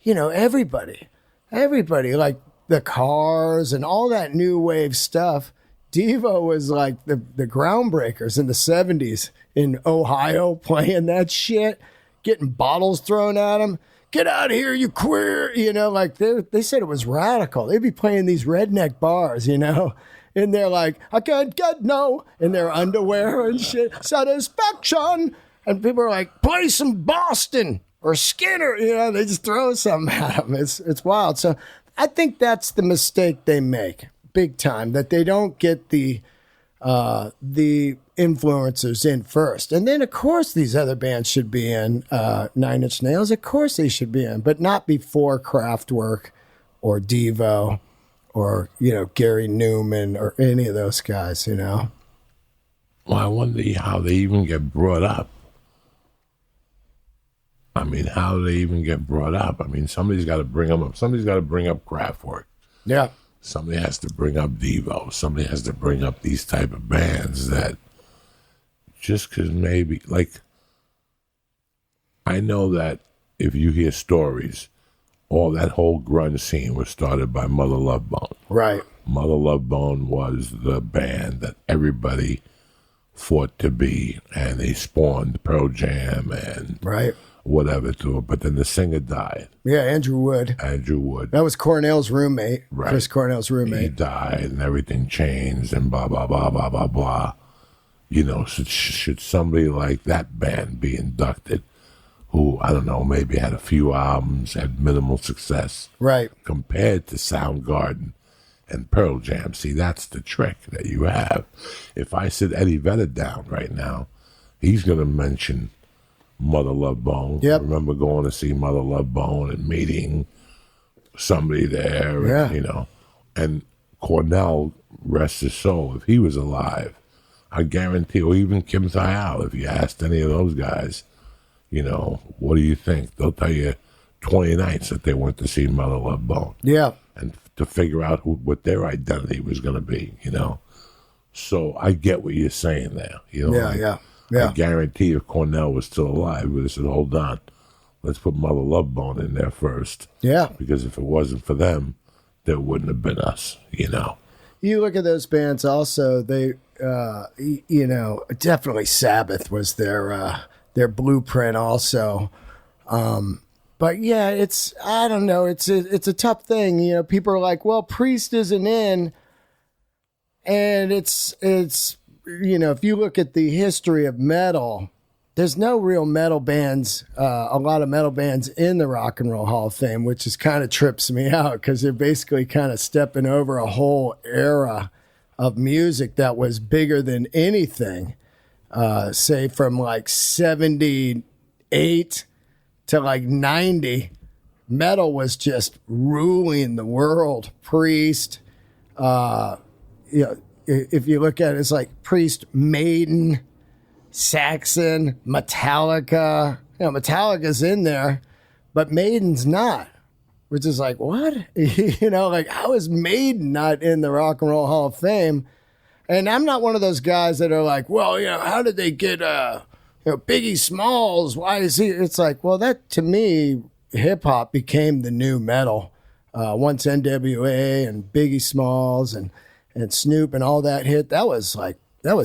Speaker 3: you know, everybody. Everybody, like the Cars and all that new wave stuff. Devo was like the groundbreakers in the 70s in Ohio, playing that shit, getting bottles thrown at them. Get out of here, you queer. You know, like they said it was radical. They'd be playing these redneck bars, you know. And they're like, I can't get no, in their underwear and shit, satisfaction. And people are like, play some Boston or Skinner. You know, they just throw something at them. It's wild. So I think that's the mistake they make, big time, that they don't get the influencers in first. And then, of course, these other bands should be in, 9 Inch Nails. Of course they should be in, but not before Kraftwerk or Devo, or, you know, Gary Newman or any of those guys, you know?
Speaker 1: Well, I wonder how they even get brought up. I mean, how do they even get brought up? I mean, somebody's got to bring them up. Somebody's got to bring up Kraftwerk.
Speaker 3: Yeah.
Speaker 1: Somebody has to bring up Devo. Somebody has to bring up these type of bands that just because maybe, like, I know that if you hear stories, all that whole grunge scene was started by Mother Love Bone.
Speaker 3: Right.
Speaker 1: Mother Love Bone was the band that everybody fought to be, and they spawned Pearl Jam and
Speaker 3: right.
Speaker 1: whatever to it. But then the singer died.
Speaker 3: Yeah, Andrew Wood.
Speaker 1: That
Speaker 3: was Cornell's roommate.
Speaker 1: Right.
Speaker 3: Chris Cornell's roommate.
Speaker 1: He died, and everything changed, and blah, blah, blah, blah, blah, blah. You know, should somebody like that band be inducted, who, I don't know, maybe had a few albums, had minimal success.
Speaker 3: Right.
Speaker 1: Compared to Soundgarden and Pearl Jam. See, that's the trick that you have. If I sit Eddie Vedder down right now, he's going to mention Mother Love Bone.
Speaker 3: Yep.
Speaker 1: I remember going to see Mother Love Bone and meeting somebody there.
Speaker 3: Yeah.
Speaker 1: And, you know, and Cornell, rest his soul, if he was alive, I guarantee, or even Kim Thayil, if you asked any of those guys, you know, what do you think? They'll tell you 20 nights that they went to see Mother Love Bone.
Speaker 3: Yeah.
Speaker 1: And to figure out what their identity was going to be, you know. So I get what you're saying there. You know,
Speaker 3: Yeah.
Speaker 1: I guarantee if Cornell was still alive, we would have said, hold on, let's put Mother Love Bone in there first.
Speaker 3: Yeah.
Speaker 1: Because if it wasn't for them, there wouldn't have been us, you know.
Speaker 3: You look at those bands also, they, you know, definitely Sabbath was their blueprint also. But yeah, I don't know, it's a tough thing. You know, people are like, well, Priest isn't in. And it's, you know, if you look at the history of metal, there's no real metal bands, a lot of metal bands in the Rock and Roll Hall of Fame, which is kind of trips me out because they're basically kind of stepping over a whole era of music that was bigger than anything. Say from like 78 to like 90, metal was just ruling the world. Priest, you know, if you look at it, it's like Priest, Maiden, Saxon, Metallica. You know, Metallica's in there, but Maiden's not, which is like, what? You know, like, how is Maiden not in the Rock and Roll Hall of Fame? And I'm not one of those guys that are like, well, how did they get Biggie Smalls? Why is he? It's like, well, that to me, hip hop became the new metal. Once NWA and Biggie Smalls and Snoop and all that hit, that was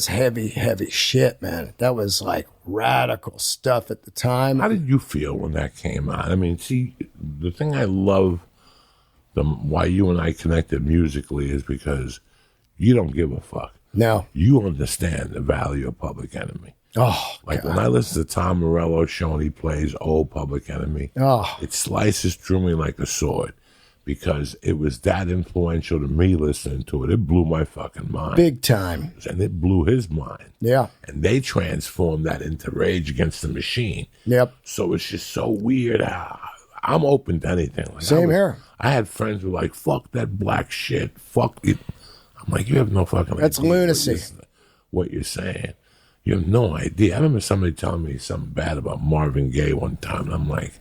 Speaker 3: heavy, heavy shit, man. That was like radical stuff at the time.
Speaker 1: How did you feel when that came out? I mean, see, the thing I love, why you and I connected musically is because you don't give a fuck.
Speaker 3: No.
Speaker 1: You understand the value of Public Enemy.
Speaker 3: Oh,
Speaker 1: like
Speaker 3: God.
Speaker 1: when I listen to Tom Morello's show and he plays old Public Enemy, it slices through me like a sword because it was that influential to me listening to it. It blew my fucking mind.
Speaker 3: Big time.
Speaker 1: And it blew his mind.
Speaker 3: Yeah.
Speaker 1: And they transformed that into Rage Against the Machine.
Speaker 3: Yep.
Speaker 1: So it's just so weird how I'm open to anything. Like
Speaker 3: Same here.
Speaker 1: I had friends who were like, fuck that black shit. Fuck it. I'm like, you have no fucking idea.
Speaker 3: That's lunacy.
Speaker 1: What you're saying. You have no idea. I remember somebody telling me something bad about Marvin Gaye one time. And I'm like,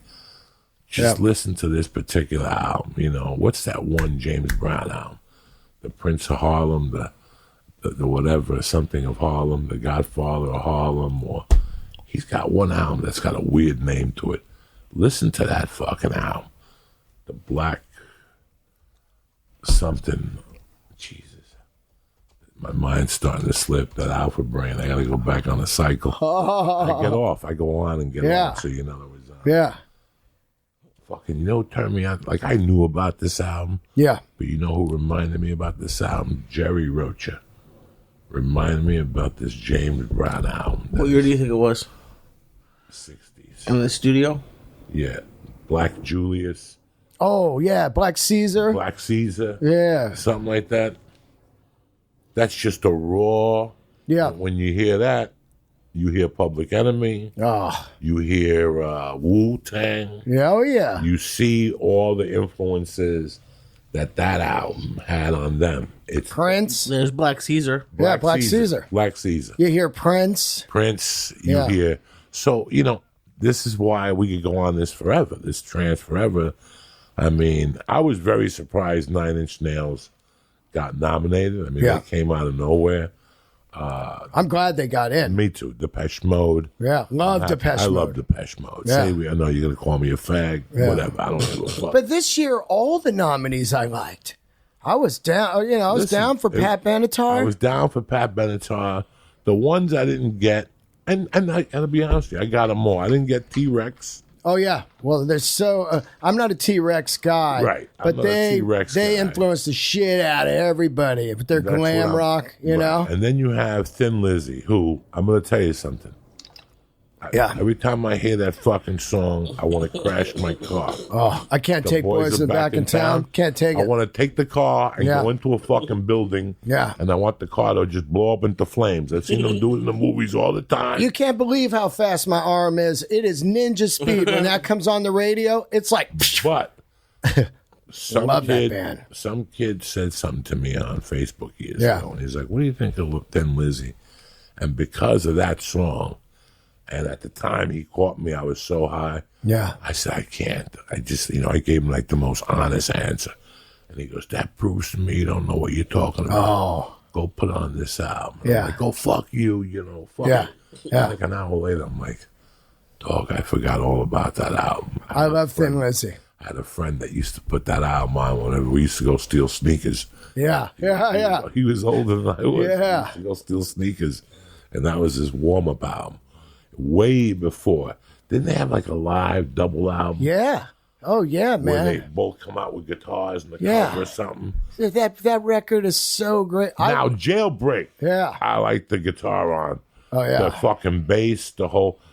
Speaker 1: just listen to this particular album. What's that one James Brown album? The Prince of Harlem, the whatever, something of Harlem, the Godfather of Harlem, or he's got one album that's got a weird name to it. Listen to that fucking album. The Black something. Jesus. My mind's starting to slip, that alpha brain. I got to go back on the cycle. I get off. I go on and get on. So, it was... Fucking, turn me on. Like, I knew about this album.
Speaker 3: Yeah.
Speaker 1: But you know who reminded me about this album? Jerry Rocha. Reminded me about this James Brown album.
Speaker 2: What year do you think it was?
Speaker 1: 60s.
Speaker 2: In the studio?
Speaker 1: Yeah. Black Julius.
Speaker 3: Oh, yeah. Black Caesar.
Speaker 1: Black Caesar.
Speaker 3: Yeah.
Speaker 1: Something like that. That's just a raw.
Speaker 3: Yeah.
Speaker 1: When you hear that, you hear Public Enemy.
Speaker 3: Oh.
Speaker 1: You hear Wu-Tang.
Speaker 3: Yeah, oh, yeah.
Speaker 1: You see all the influences that album had on them. It's
Speaker 3: Prince.
Speaker 2: There's Black Caesar.
Speaker 3: Black Caesar.
Speaker 1: Black Caesar.
Speaker 3: You hear Prince.
Speaker 1: You hear. So, this is why we could go on this forever, this trance forever. I mean, I was very surprised 9 Inch Nails got nominated. I mean, they came out of nowhere.
Speaker 3: I'm glad they got in.
Speaker 1: Me too. Depeche Mode.
Speaker 3: Yeah, Depeche Mode.
Speaker 1: I love Depeche Mode.
Speaker 3: Yeah.
Speaker 1: I know you're going to call me a fag. Yeah. Whatever. I don't give a fuck.
Speaker 3: But this year, all the nominees I liked. I was down. I was down for Pat Benatar.
Speaker 1: I was down for Pat Benatar. The ones I didn't get, and I gotta be honest with you, I got them all. I didn't get T-Rex.
Speaker 3: Oh yeah, well, there's so I'm not a T-Rex guy,
Speaker 1: right?
Speaker 3: But they influenced the shit out of everybody with their glam rock, you know.
Speaker 1: And then you have Thin Lizzy, who I'm going to tell you something. Every time I hear that fucking song, I want to crash my car.
Speaker 3: Oh, I can't take Boys Back in Town. Can't take it.
Speaker 1: I want to take the car and go into a fucking building.
Speaker 3: Yeah.
Speaker 1: And I want the car to just blow up into flames. I've seen them do it in the movies all the time.
Speaker 3: You can't believe how fast my arm is. It is ninja speed. When that comes on the radio, it's like...
Speaker 1: But
Speaker 3: love that band.
Speaker 1: Some kid said something to me on Facebook years ago. And he's like, what do you think of Thin Lizzy? And because of that song... And at the time he caught me, I was so high.
Speaker 3: Yeah.
Speaker 1: I said, I can't. I just, I gave him like the most honest answer. And he goes, that proves to me you don't know what you're talking about.
Speaker 3: Oh.
Speaker 1: Go put on this album.
Speaker 3: Yeah.
Speaker 1: I'm like, go fuck you, fuck it.
Speaker 3: Yeah.
Speaker 1: Like an hour later, I'm like, dog, I forgot all about that album.
Speaker 3: I love Thin Lizzy.
Speaker 1: I had a friend that used to put that album on whenever we used to go steal sneakers.
Speaker 3: Yeah.
Speaker 1: He was older than I was.
Speaker 3: Yeah.
Speaker 1: He used to go steal sneakers. And that was his warm-up album. Way before. Didn't they have like a live double album?
Speaker 3: Yeah. Oh, yeah, man.
Speaker 1: Where they both come out with guitars and the cover or something.
Speaker 3: That record is so great.
Speaker 1: Now, Jailbreak.
Speaker 3: Yeah.
Speaker 1: I like the guitar on.
Speaker 3: Oh, yeah.
Speaker 1: The fucking bass,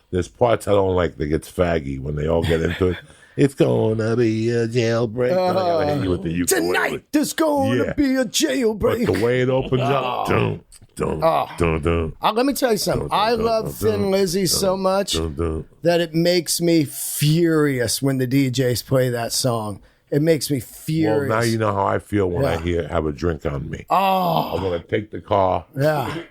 Speaker 1: there's parts I don't like that gets faggy when they all get into it. It's gonna be a jailbreak. And I gotta hit you with the ukulele.
Speaker 3: Tonight, there's gonna be a jailbreak.
Speaker 1: But the way it opens up,
Speaker 3: let me tell you something. I love Thin Lizzy so much that it makes me furious when the DJs play that song. it makes me furious.
Speaker 1: Well, now you know how I feel when I hear "Have a Drink on Me."
Speaker 3: Oh,
Speaker 1: I'm gonna take the car,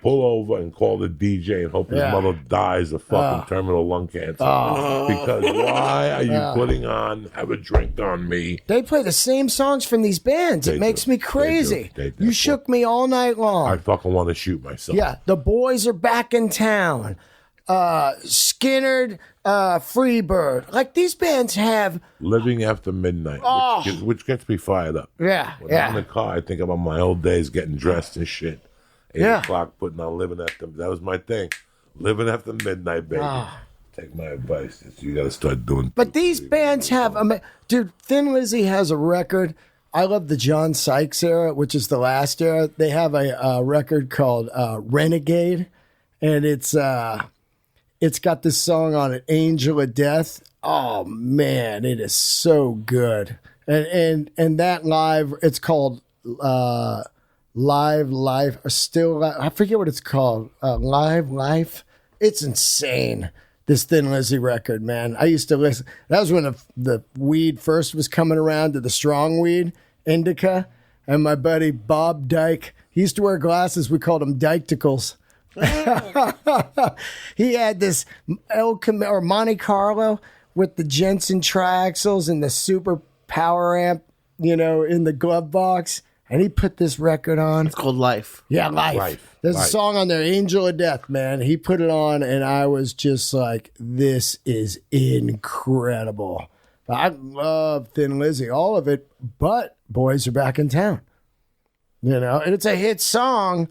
Speaker 1: pull over, and call the DJ and hope his mother dies of fucking terminal lung cancer. Because why are you putting on "Have a Drink on Me"?
Speaker 3: they play the same songs from these bands. It makes me crazy.
Speaker 1: They do.
Speaker 3: You shook me all night long.
Speaker 1: I fucking want to shoot myself.
Speaker 3: Yeah, the boys are back in town. Skinnerd, Freebird. Like these bands have.
Speaker 1: Living After Midnight, which gets me fired up.
Speaker 3: Yeah,
Speaker 1: When I'm in the car, I think about my old days getting dressed and shit. 8 o'clock, putting on Living After. That was my thing. Living After Midnight, baby. Take my advice. You got to start doing.
Speaker 3: But these bands have, dude. Thin Lizzy has a record. I love the John Sykes era, which is the last era. They have a record called Renegade, and it's got this song on it, "Angel of Death." Oh man, it is so good. And that live, it's called Live Life, or Still Life. I forget what it's called. Live Life. It's insane. This Thin Lizzy record, man. I used to listen. That was when the weed first was coming around, to the strong weed, indica. And my buddy Bob Dyke, he used to wear glasses. We called him Dykticles. He had this or Monte Carlo with the Jensen triaxles and the super power amp, in the glove box. And he put this record on.
Speaker 2: It's called Life.
Speaker 3: Yeah, Life. There's a song on there, "Angel of Death," man. He put it on, and I was just like, this is incredible. I love Thin Lizzy, all of it, but Boys Are Back in Town. And it's a hit song.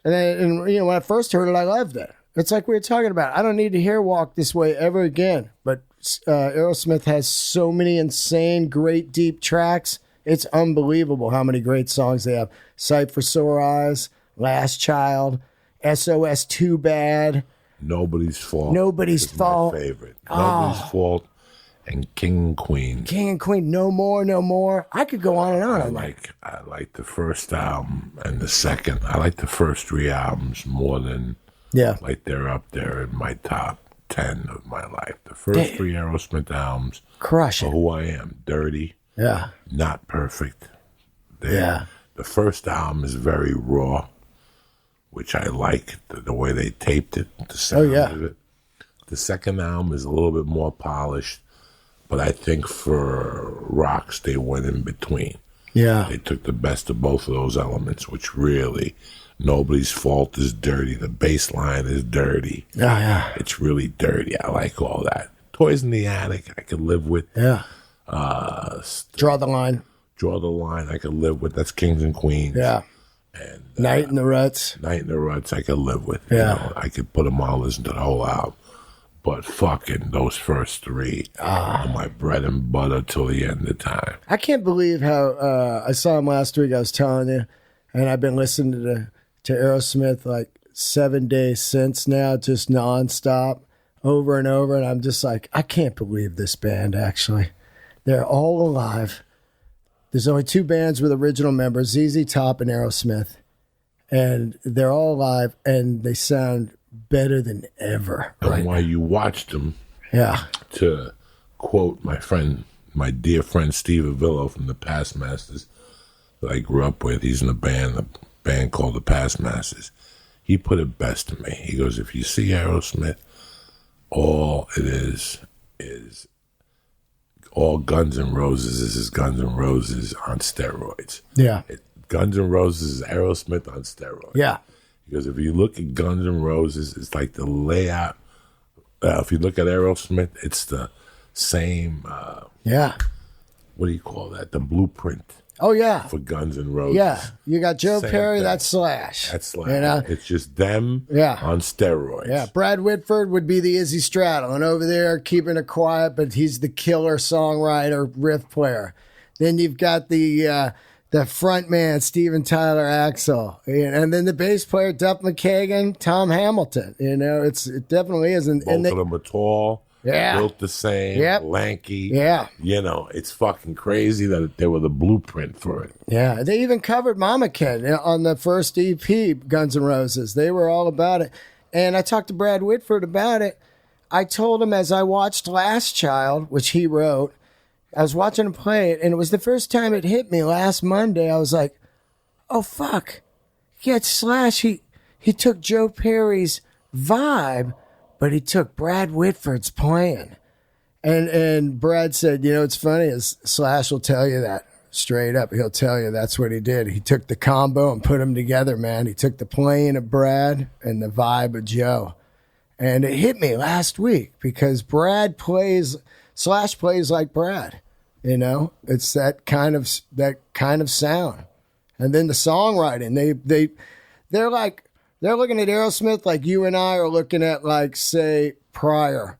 Speaker 3: And when I first heard it, I loved it. It's like we were talking about. I don't need to hear "Walk This Way" ever again. But Aerosmith has so many insane, great, deep tracks. It's unbelievable how many great songs they have. "Sight for Sore Eyes," "Last Child," "SOS Too Bad."
Speaker 1: Nobody's Fault.
Speaker 3: Nobody's Fault.
Speaker 1: My favorite. Nobody's Fault. And King and Queen.
Speaker 3: King and Queen. No More, No More. I could go on and on.
Speaker 1: I like the first album and the second. I like the first 3 albums more than.
Speaker 3: Yeah.
Speaker 1: Like they're up there in my top 10 of my life. The first 3 Aerosmith albums.
Speaker 3: Crush it.
Speaker 1: Who I Am. Dirty.
Speaker 3: Yeah.
Speaker 1: Not Perfect.
Speaker 3: Yeah.
Speaker 1: The first album is very raw, which I like, the way they taped it, the sound of it. The second album is a little bit more polished, but I think for rocks, they went in between.
Speaker 3: Yeah.
Speaker 1: They took the best of both of those elements, which really, Nobody's Fault is dirty. The bass line is dirty.
Speaker 3: Yeah.
Speaker 1: It's really dirty. I like all that. Toys in the Attic, I could live with.
Speaker 3: Yeah. Draw the Line.
Speaker 1: Draw the Line, I could live with. That's Kings and Queens.
Speaker 3: Yeah.
Speaker 1: And
Speaker 3: Night in the Ruts.
Speaker 1: Night in the Ruts, I could live with.
Speaker 3: Yeah.
Speaker 1: I could put them on, listen to the whole album. But fucking those first 3 are my bread and butter till the end of time.
Speaker 3: I can't believe how I saw him last week. I was telling you, and I've been listening to Aerosmith like 7 days since now, just nonstop, over and over. And I'm just like, I can't believe this band, actually. They're all alive. There's only 2 bands with original members, ZZ Top and Aerosmith. And they're all alive, and they sound better than ever.
Speaker 1: And while you watched them, to quote my dear friend Steve Avillo from the Past Masters that I grew up with, he's in a band called the Past Masters. He put it best to me. He goes, if you see Aerosmith, all it is all Guns N' Roses is Guns N' Roses on steroids.
Speaker 3: Yeah.
Speaker 1: Guns N' Roses is Aerosmith on steroids.
Speaker 3: Yeah.
Speaker 1: Because if you look at Guns N' Roses, it's like the layout. If you look at Aerosmith, it's the same. What do you call that? The blueprint.
Speaker 3: Oh, yeah.
Speaker 1: For Guns N' Roses.
Speaker 3: Yeah. You got Joe
Speaker 1: Same
Speaker 3: Perry,
Speaker 1: thing.
Speaker 3: that's Slash.
Speaker 1: That's Slash. It's just them on steroids.
Speaker 3: Yeah. Brad Whitford would be the Izzy Stradlin over there keeping it quiet, but he's the killer songwriter, riff player. Then you've got the front man, Steven Tyler Axel. And then the bass player, Duff McKagan, Tom Hamilton. It definitely is.
Speaker 1: Both of them are tall.
Speaker 3: Yeah.
Speaker 1: Built the same. Lanky.
Speaker 3: Yeah.
Speaker 1: It's fucking crazy that they were the blueprint for it.
Speaker 3: Yeah. They even covered Mama Ken on the first EP, Guns N' Roses. They were all about it. And I talked to Brad Whitford about it. I told him as I watched Last Child, which he wrote, I was watching him play it, and it was the first time it hit me last Monday. I was like, oh, fuck. Yeah, Slash, he took Joe Perry's vibe, but he took Brad Whitford's playing. And Brad said, you know, it's funny is Slash will tell you that straight up. He'll tell you that's what he did. He took the combo and put them together, man. He took the playing of Brad and the vibe of Joe. And it hit me last week because Slash plays like Brad. You know, it's that kind of sound. And then the songwriting, they're looking at Aerosmith like you and I are looking at, like, say, Pryor.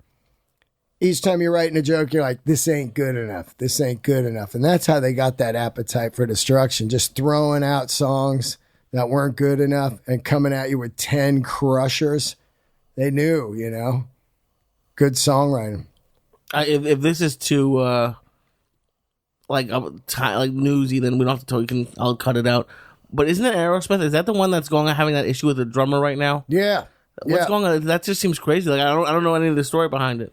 Speaker 3: Each time you're writing a joke, you're like, this ain't good enough. This ain't good enough. And that's how they got that appetite for destruction, just throwing out songs that weren't good enough and coming at you with 10 crushers. They knew, you know, good songwriting.
Speaker 2: If this is too like newsy, then we don't have to tell you. I'll cut it out. But isn't it Aerosmith? Is that the one that's having that issue with the drummer right now?
Speaker 3: Yeah.
Speaker 2: What's going on? That just seems crazy. Like I don't know any of the story behind it.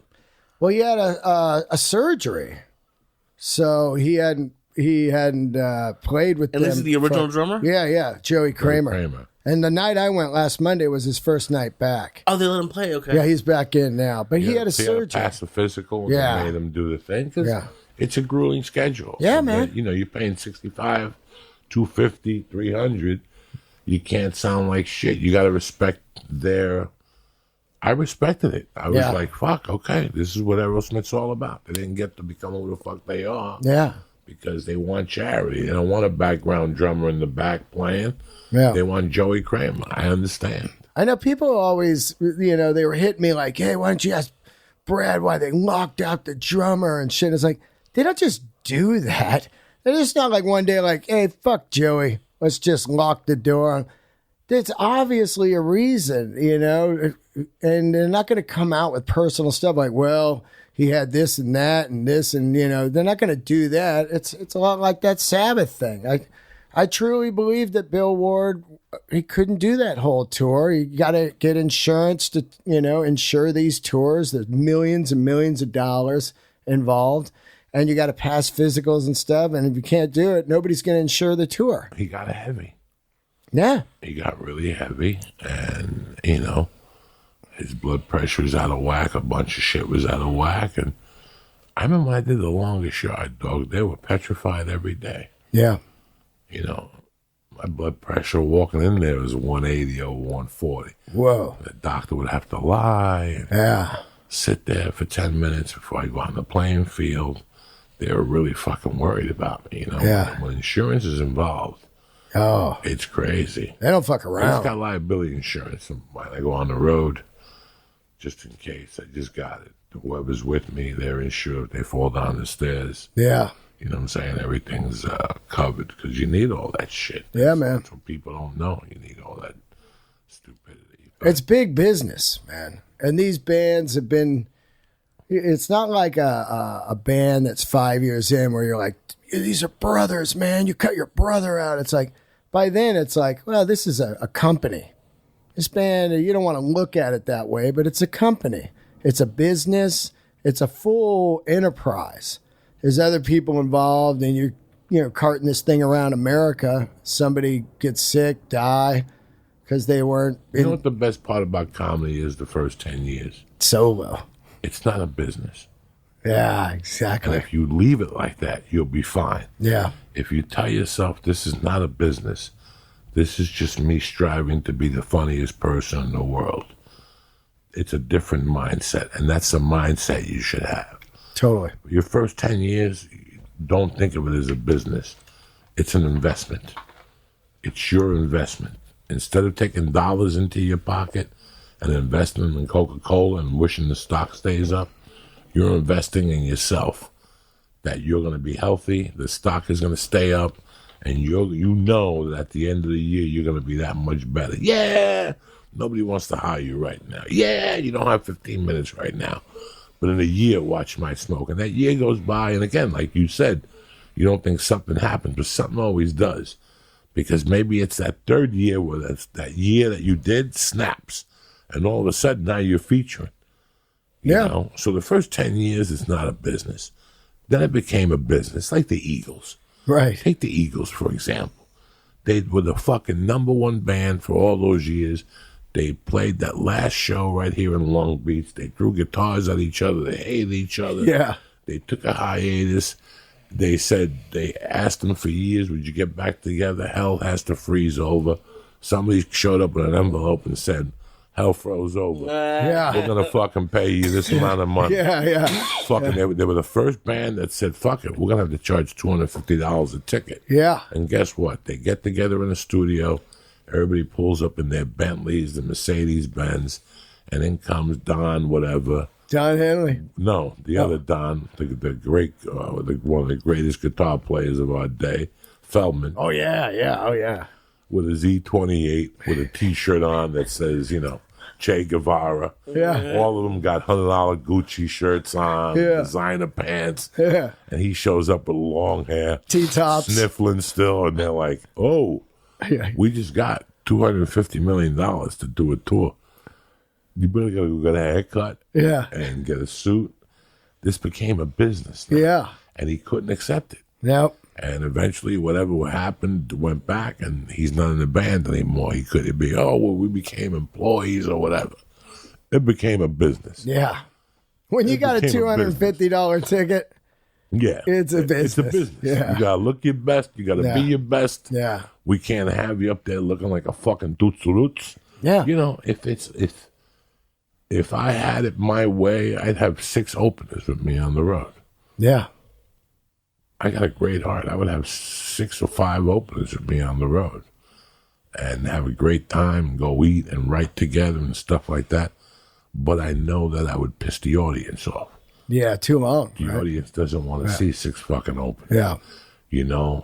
Speaker 3: Well, he had a surgery, so he hadn't played with them.
Speaker 2: And this is the original drummer?
Speaker 3: Yeah, Joey Kramer. And the night I went last Monday was his first night back.
Speaker 2: Oh, they let him play. Okay.
Speaker 3: Yeah, he's back in now, but he had a surgery.
Speaker 1: He had to pass the physical. And
Speaker 3: Yeah.
Speaker 1: they made him do the thing. It's a grueling schedule.
Speaker 3: Yeah,
Speaker 1: So
Speaker 3: man.
Speaker 1: You know, you're paying $65, $250, $300. You can't sound like shit. You got to respect their. I respected it. I was like, fuck, okay, this is what Aerosmith's all about. They didn't get to become who the fuck they are.
Speaker 3: Yeah.
Speaker 1: Because they want charity. They don't want a background drummer in the back playing.
Speaker 3: Yeah.
Speaker 1: They want Joey Kramer. I understand.
Speaker 3: I know people always, you know, they were hitting me like, hey, why don't you ask Brad why they locked out the drummer and shit. It's like, they don't just do that. They're just not like one day like, hey, fuck Joey. Let's just lock the door. There's obviously a reason, you know, and they're not going to come out with personal stuff like, well, he had this and that and this, and, you know, they're not going to do that. It's a lot like that Sabbath thing. I truly believe that Bill Ward, he couldn't do that whole tour. You got to get insurance to, you know, insure these tours. There's millions and millions of dollars involved, and you got to pass physicals and stuff. And if you can't do it, nobody's going to insure the tour.
Speaker 1: He got heavy.
Speaker 3: Yeah.
Speaker 1: He got really heavy, and, you know, his blood pressure was out of whack. A bunch of shit was out of whack. And I remember when I did the longest shot, dog, they were petrified every day.
Speaker 3: Yeah.
Speaker 1: You know, my blood pressure walking in there was 180 or 140.
Speaker 3: Whoa.
Speaker 1: The doctor would have to lie and sit there for 10 minutes before I go on the playing field. They were really fucking worried about me, you know.
Speaker 3: Yeah.
Speaker 1: When insurance is involved, it's crazy.
Speaker 3: They don't fuck
Speaker 1: I
Speaker 3: around.
Speaker 1: just got liability insurance when I go on the road, just in case. I just got it. Whoever's with me, they're insured. They fall down the stairs.
Speaker 3: Yeah.
Speaker 1: You know what I'm saying? Everything's covered because you need all that shit.
Speaker 3: Yeah, man.
Speaker 1: That's what people don't know. You need all that stupidity. But
Speaker 3: It's big business, man. And these bands have been, it's not like a band that's 5 years in where you're like, these are brothers, man. You cut your brother out. It's like, by then it's like, well, this is a company. This band, you don't want to look at it that way, but it's a company. It's a business. It's a full enterprise. There's other people involved, and you're, you know, carting this thing around America. Somebody gets sick, die, because they weren't
Speaker 1: you know what the best part about comedy is? The first 10 years.
Speaker 3: solo.
Speaker 1: It's not a business.
Speaker 3: Yeah,
Speaker 1: And
Speaker 3: exactly.
Speaker 1: if you leave it like that, you'll be fine.
Speaker 3: Yeah.
Speaker 1: If you tell yourself this is not a business, this is just me striving to be the funniest person in the world, it's a different mindset, and that's the mindset you should have.
Speaker 3: Totally.
Speaker 1: Your first 10 years, don't think of it as a business. It's an investment. It's your investment. Instead of taking dollars into your pocket and investing them in Coca-Cola and wishing the stock stays up, you're investing in yourself, that you're going to be healthy, the stock is going to stay up, and you know that at the end of the year, you're going to be that much better. Yeah! Nobody wants to hire you right now. Yeah, you don't have 15 minutes right now. But in a year, watch my smoke. And that year goes by, and again, like you said, you don't think something happens, but something always does. Because maybe it's that third year where that year that you did snaps, and all of a sudden now you're featuring. You know? So the first 10 years is not a business. Then it became a business, like the Eagles.
Speaker 3: Right.
Speaker 1: Take the Eagles, for example. They were the fucking #1 band for all those years. They played that last show right here in Long Beach. They threw guitars at each other. They hated each other.
Speaker 3: Yeah.
Speaker 1: They took a hiatus. They said, they asked them for years, would you get back together? Hell has to freeze over. Somebody showed up with an envelope and said, hell froze over.
Speaker 3: Yeah.
Speaker 1: We're going to fucking pay you this amount of money.
Speaker 3: Yeah.
Speaker 1: Fucking, they were the first band that said, fuck it, we're going to have to charge $250 a ticket.
Speaker 3: Yeah.
Speaker 1: And guess what? They get together in the studio. Everybody pulls up in their Bentleys, the Mercedes-Benz, and in comes Don, whatever.
Speaker 3: John Henley.
Speaker 1: No, the other Don, the great, one of the greatest guitar players of our day, Feldman.
Speaker 3: Oh, yeah.
Speaker 1: With a Z28, with a T-shirt on that says, Che Guevara.
Speaker 3: Yeah.
Speaker 1: All of them got $100 Gucci shirts on, designer pants.
Speaker 3: Yeah.
Speaker 1: And he shows up with long hair.
Speaker 3: T-tops.
Speaker 1: Sniffling still, and they're like, oh, we just got $250 million to do a tour. You better go get a haircut and get a suit. This became a business now.
Speaker 3: Yeah.
Speaker 1: And he couldn't accept it.
Speaker 3: Nope.
Speaker 1: And eventually, whatever happened went back, and he's not in the band anymore. He could be, we became employees or whatever. It became a business.
Speaker 3: Yeah. When you got a $250 ticket, it's a business.
Speaker 1: It's a business.
Speaker 3: Yeah.
Speaker 1: You got to look your best. You got to be your best.
Speaker 3: Yeah.
Speaker 1: We can't have you up there looking like a fucking toots roots.
Speaker 3: Yeah.
Speaker 1: If I had it my way, I'd have 6 openers with me on the road.
Speaker 3: Yeah.
Speaker 1: I got a great heart. I would have 6 or 5 openers with me on the road and have a great time and go eat and write together and stuff like that. But I know that I would piss the audience off.
Speaker 3: Yeah, too long.
Speaker 1: The audience doesn't want to see 6 fucking openers.
Speaker 3: Yeah.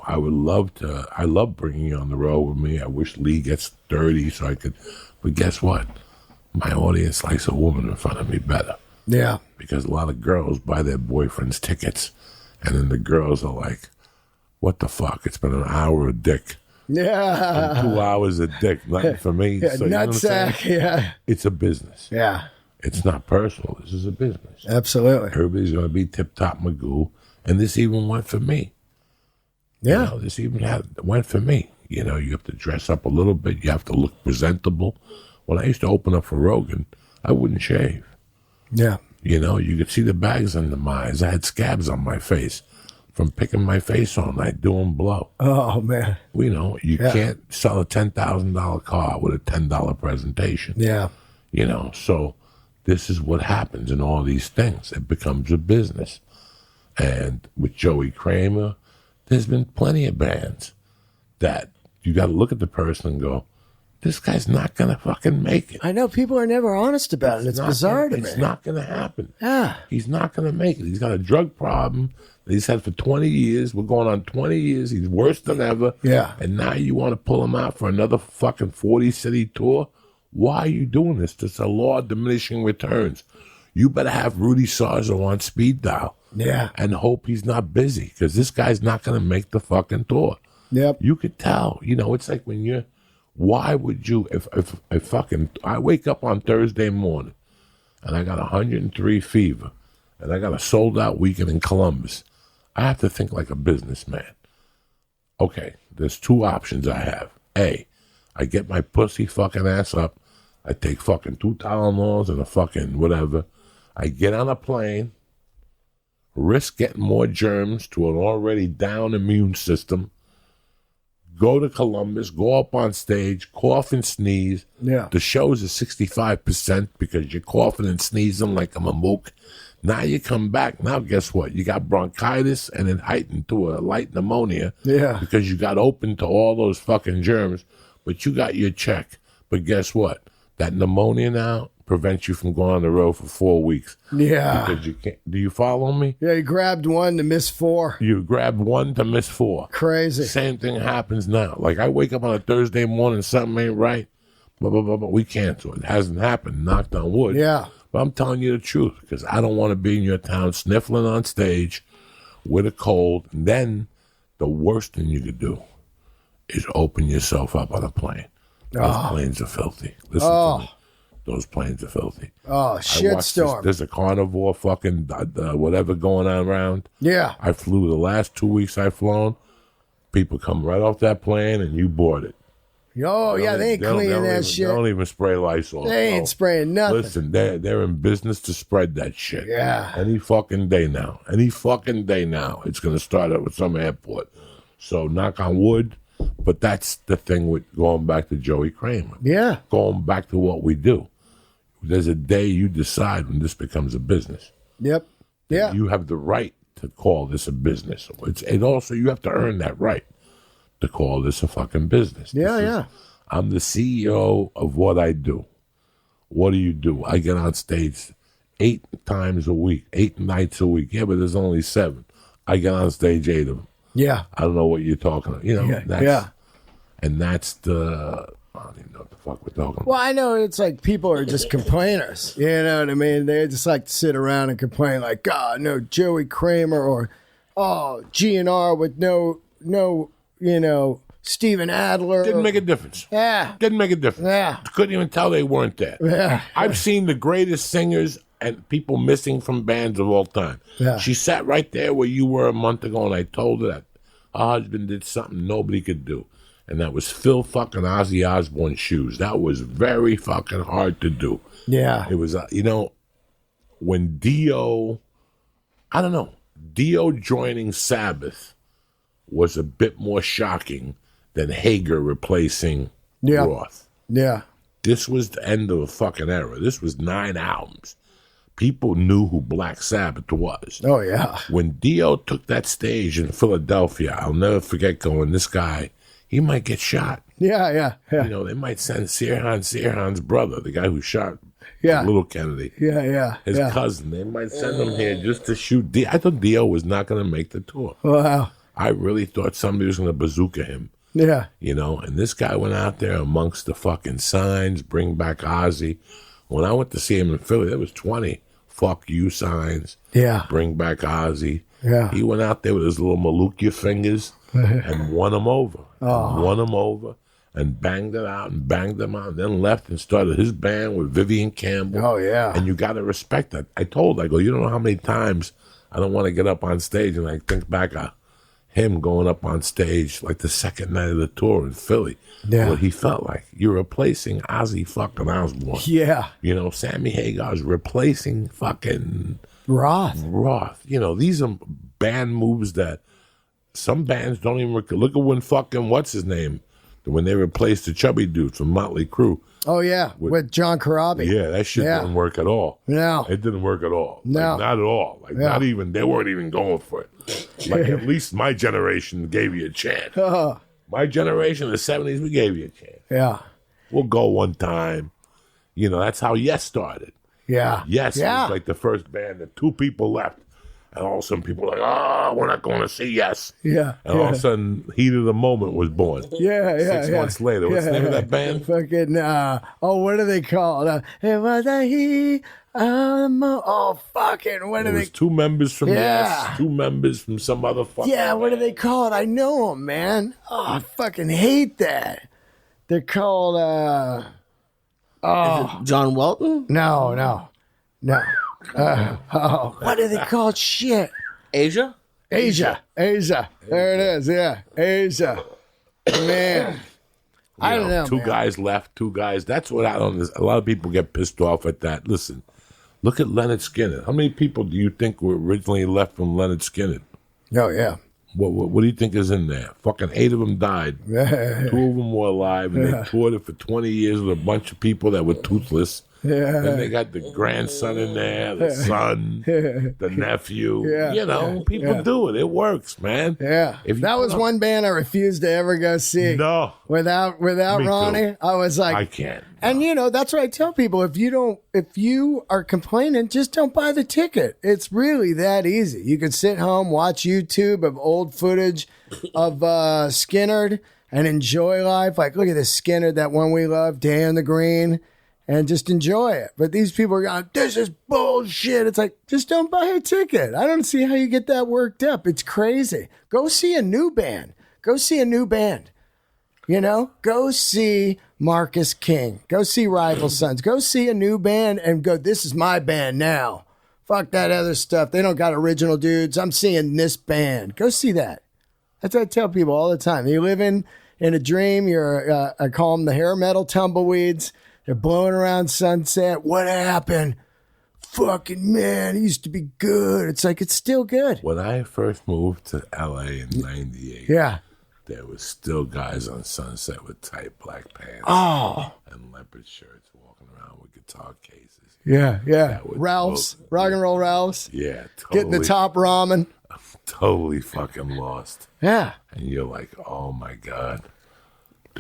Speaker 1: I would love to. I love bringing you on the road with me. I wish Lee gets 30 so I could. But guess what? My audience likes a woman in front of me better.
Speaker 3: Yeah.
Speaker 1: Because a lot of girls buy their boyfriends tickets. And then the girls are like, what the fuck? It's been an hour of dick.
Speaker 3: Yeah.
Speaker 1: And 2 hours of dick. Nothing for me.
Speaker 3: Yeah,
Speaker 1: so,
Speaker 3: nutsack. Yeah.
Speaker 1: It's a business.
Speaker 3: Yeah.
Speaker 1: It's not personal. This is a business.
Speaker 3: Absolutely.
Speaker 1: Everybody's going to be tip-top Magoo. And this even went for me.
Speaker 3: Yeah.
Speaker 1: This even went for me. You have to dress up a little bit. You have to look presentable. When I used to open up for Rogan, I wouldn't shave.
Speaker 3: Yeah.
Speaker 1: You could see the bags under my eyes. I had scabs on my face from picking my face on. I'd do them blow.
Speaker 3: Oh, man.
Speaker 1: You can't sell a $10,000 car with a $10 presentation.
Speaker 3: Yeah.
Speaker 1: So this is what happens in all these things. It becomes a business. And with Joey Kramer, there's been plenty of bands that you got to look at the person and go, this guy's not going to fucking make it.
Speaker 3: I know people are never honest about it. It's bizarre to me.
Speaker 1: It's not going to happen.
Speaker 3: Yeah.
Speaker 1: He's not going to make it. He's got a drug problem that he's had for 20 years. We're going on 20 years. He's worse than ever.
Speaker 3: Yeah.
Speaker 1: And now you want to pull him out for another fucking 40-city tour? Why are you doing this? It's a law of diminishing returns. You better have Rudy Sarzo on speed dial.
Speaker 3: Yeah.
Speaker 1: And hope he's not busy, because this guy's not going to make the fucking tour.
Speaker 3: Yep.
Speaker 1: You could tell. It's like when you're... Why would you, if I wake up on Thursday morning and I got 103 fever and I got a sold out weekend in Columbus, I have to think like a businessman. Okay, there's 2 options I have. A, I get my pussy fucking ass up. I take fucking 2 Tylenols and a fucking whatever. I get on a plane, risk getting more germs to an already down immune system, go to Columbus, go up on stage, cough and sneeze.
Speaker 3: Yeah.
Speaker 1: The shows are 65% because you're coughing and sneezing like a mamook. Now you come back. Now guess what? You got bronchitis and it heightened to a light pneumonia.
Speaker 3: Yeah.
Speaker 1: Because you got open to all those fucking germs, but you got your check. But guess what? That pneumonia now prevents you from going on the road for 4 weeks.
Speaker 3: Yeah.
Speaker 1: Because you can't. Do you follow me?
Speaker 3: Yeah, you grabbed 1 to miss 4.
Speaker 1: You grab 1 to miss 4.
Speaker 3: Crazy.
Speaker 1: Same thing happens now. Like I wake up on a Thursday morning, something ain't right, but we cancel. It hasn't happened, knocked on wood.
Speaker 3: Yeah.
Speaker 1: But I'm telling you the truth, because I don't want to be in your town sniffling on stage with a cold. And then the worst thing you could do is open yourself up on a plane. Those planes are filthy. Listen to me. Those planes are filthy.
Speaker 3: Oh, shitstorm.
Speaker 1: There's a carnivore fucking whatever going on around.
Speaker 3: Yeah.
Speaker 1: I flew the last 2 weeks I've flown. People come right off that plane and you board it.
Speaker 3: Oh, yeah, they ain't cleaning that shit.
Speaker 1: They don't even spray Lysol.
Speaker 3: They ain't spraying nothing.
Speaker 1: Listen, they're in business to spread that shit.
Speaker 3: Yeah.
Speaker 1: Any fucking day now. It's going to start up with some airport. So knock on wood. But that's the thing with going back to Joey Kramer.
Speaker 3: Yeah.
Speaker 1: Going back to what we do. There's a day you decide when this becomes a business.
Speaker 3: Yep. Yeah.
Speaker 1: You have the right to call this a business. It also, you have to earn that right to call this a fucking business.
Speaker 3: Yeah.
Speaker 1: I'm the CEO of what I do. What do you do? I get on stage 8 times a week, 8 nights a week. Yeah, but there's only 7. I get on stage 8 of them.
Speaker 3: Yeah.
Speaker 1: I don't know what you're talking about.
Speaker 3: Yeah.
Speaker 1: And that's the, I don't even know what the fuck we're talking about.
Speaker 3: Well, I know it's like people are just complainers. You know what I mean? They just like to sit around and complain like, God, no Joey Kramer or, oh, GNR with no, Steven Adler.
Speaker 1: Didn't make a difference.
Speaker 3: Yeah.
Speaker 1: Didn't make a difference.
Speaker 3: Yeah.
Speaker 1: Couldn't even tell they weren't there.
Speaker 3: Yeah.
Speaker 1: I've seen the greatest singers and people missing from bands of all time.
Speaker 3: Yeah.
Speaker 1: She sat right there where you were a month ago, and I told her that her husband did something nobody could do. And that was fill fucking Ozzy Osbourne's shoes. That was very fucking hard to do.
Speaker 3: Yeah.
Speaker 1: It was, when Dio joining Sabbath was a bit more shocking than Hager replacing Roth.
Speaker 3: Yeah.
Speaker 1: This was the end of a fucking era. This was 9 albums. People knew who Black Sabbath was.
Speaker 3: Oh, yeah.
Speaker 1: When Dio took that stage in Philadelphia, I'll never forget going, this guy, he might get shot.
Speaker 3: Yeah.
Speaker 1: They might send Sirhan's brother, the guy who shot
Speaker 3: Yeah.
Speaker 1: Little Kennedy.
Speaker 3: Yeah.
Speaker 1: His cousin. They might send him here just to shoot Dio. I thought Dio was not going to make the tour.
Speaker 3: Wow.
Speaker 1: I really thought somebody was going to bazooka him.
Speaker 3: Yeah.
Speaker 1: And this guy went out there amongst the fucking signs, bring back Ozzy. When I went to see him in Philly, there was 20 fuck you signs.
Speaker 3: Yeah.
Speaker 1: Bring back Ozzy.
Speaker 3: Yeah.
Speaker 1: He went out there with his little Malukia fingers and won them over. And banged it out and banged them out. And then left and started his band with Vivian Campbell.
Speaker 3: Oh, yeah.
Speaker 1: And you got to respect that. I go, you don't know how many times I don't want to get up on stage and I think back of him going up on stage like the second night of the tour in Philly.
Speaker 3: Yeah.
Speaker 1: What he felt like. You're replacing Ozzy fucking Osbourne.
Speaker 3: Yeah.
Speaker 1: Sammy Hagar's replacing fucking
Speaker 3: Roth.
Speaker 1: These are band moves that some bands don't even look at when fucking what's his name when they replaced the chubby dude from Motley Crue.
Speaker 3: Oh, yeah. With John Corabi.
Speaker 1: Yeah, that shit didn't work at all.
Speaker 3: No.
Speaker 1: It didn't work at all.
Speaker 3: No.
Speaker 1: Not at all. Not even, they weren't even going for it. At least my generation gave you a chance. My generation, the 70s, we gave you a chance.
Speaker 3: Yeah.
Speaker 1: We'll go one time. That's how Yes started.
Speaker 3: Yeah.
Speaker 1: Yes was like the first band that 2 people left. And all of a sudden people were like, we're not going to see Yes.
Speaker 3: Yeah.
Speaker 1: And all of a sudden, Heat of the Moment was born.
Speaker 3: Yeah.
Speaker 1: 6 months later. What's the name of that band?
Speaker 3: Fucking, what are they called? It was a heat of the moment. Oh, fucking, what are
Speaker 1: There
Speaker 3: they?
Speaker 1: was 2 members from Yes, 2 members from some other fucking
Speaker 3: Yeah, what do
Speaker 1: band.
Speaker 3: they call it? I know them, man. Oh, I fucking hate that. They're called,
Speaker 2: Is it John Welton?
Speaker 3: No. What are they called? Shit.
Speaker 2: Asia?
Speaker 3: Asia. There it is. Yeah. Asia. Man. I don't know.
Speaker 1: 2 guys left, 2 guys. That's what I don't. A lot of people get pissed off at that. Listen, look at Leonard Skinner. How many people do you think were originally left from Leonard Skinner?
Speaker 3: Oh, yeah.
Speaker 1: What do you think is in there? Fucking 8 of them died. 2 of them were alive, and they toured it for 20 years with a bunch of people that were toothless.
Speaker 3: Yeah.
Speaker 1: Then they got the grandson in there, the son, the nephew.
Speaker 3: Yeah.
Speaker 1: People do it. It works, man.
Speaker 3: Yeah. That was one band I refused to ever go see.
Speaker 1: No.
Speaker 3: Without
Speaker 1: Me
Speaker 3: Ronnie,
Speaker 1: too.
Speaker 3: I was like,
Speaker 1: I can't.
Speaker 3: And that's what I tell people. If you are complaining, just don't buy the ticket. It's really that easy. You can sit home, watch YouTube of old footage of Skynyrd and enjoy life. Like, look at this Skynyrd, that one we love, Day on the Green, and just enjoy it. But these people are going, this is bullshit. It's like, just don't buy a ticket. I don't see how you get that worked up. It's crazy. Go see a new band. Go see Marcus King. Go see Rival Sons. Go see a new band and go, this is my band now. Fuck that other stuff. They don't got original dudes. I'm seeing this band. Go see that. That's what I tell people all the time. You live in a dream. I call them the hair metal tumbleweeds. They're blowing around Sunset. What happened? Fucking man, it used to be good. It's like, it's still good.
Speaker 1: When I first moved to LA in 98,
Speaker 3: Yeah.
Speaker 1: there was still guys on Sunset with tight black pants and leopard shirts walking around with guitar cases.
Speaker 3: Yeah.
Speaker 1: That would
Speaker 3: Ralph's,
Speaker 1: totally-
Speaker 3: rock and roll Ralph's.
Speaker 1: Yeah, totally.
Speaker 3: Getting the top ramen.
Speaker 1: Totally fucking lost.
Speaker 3: Yeah.
Speaker 1: And you're like, oh my God.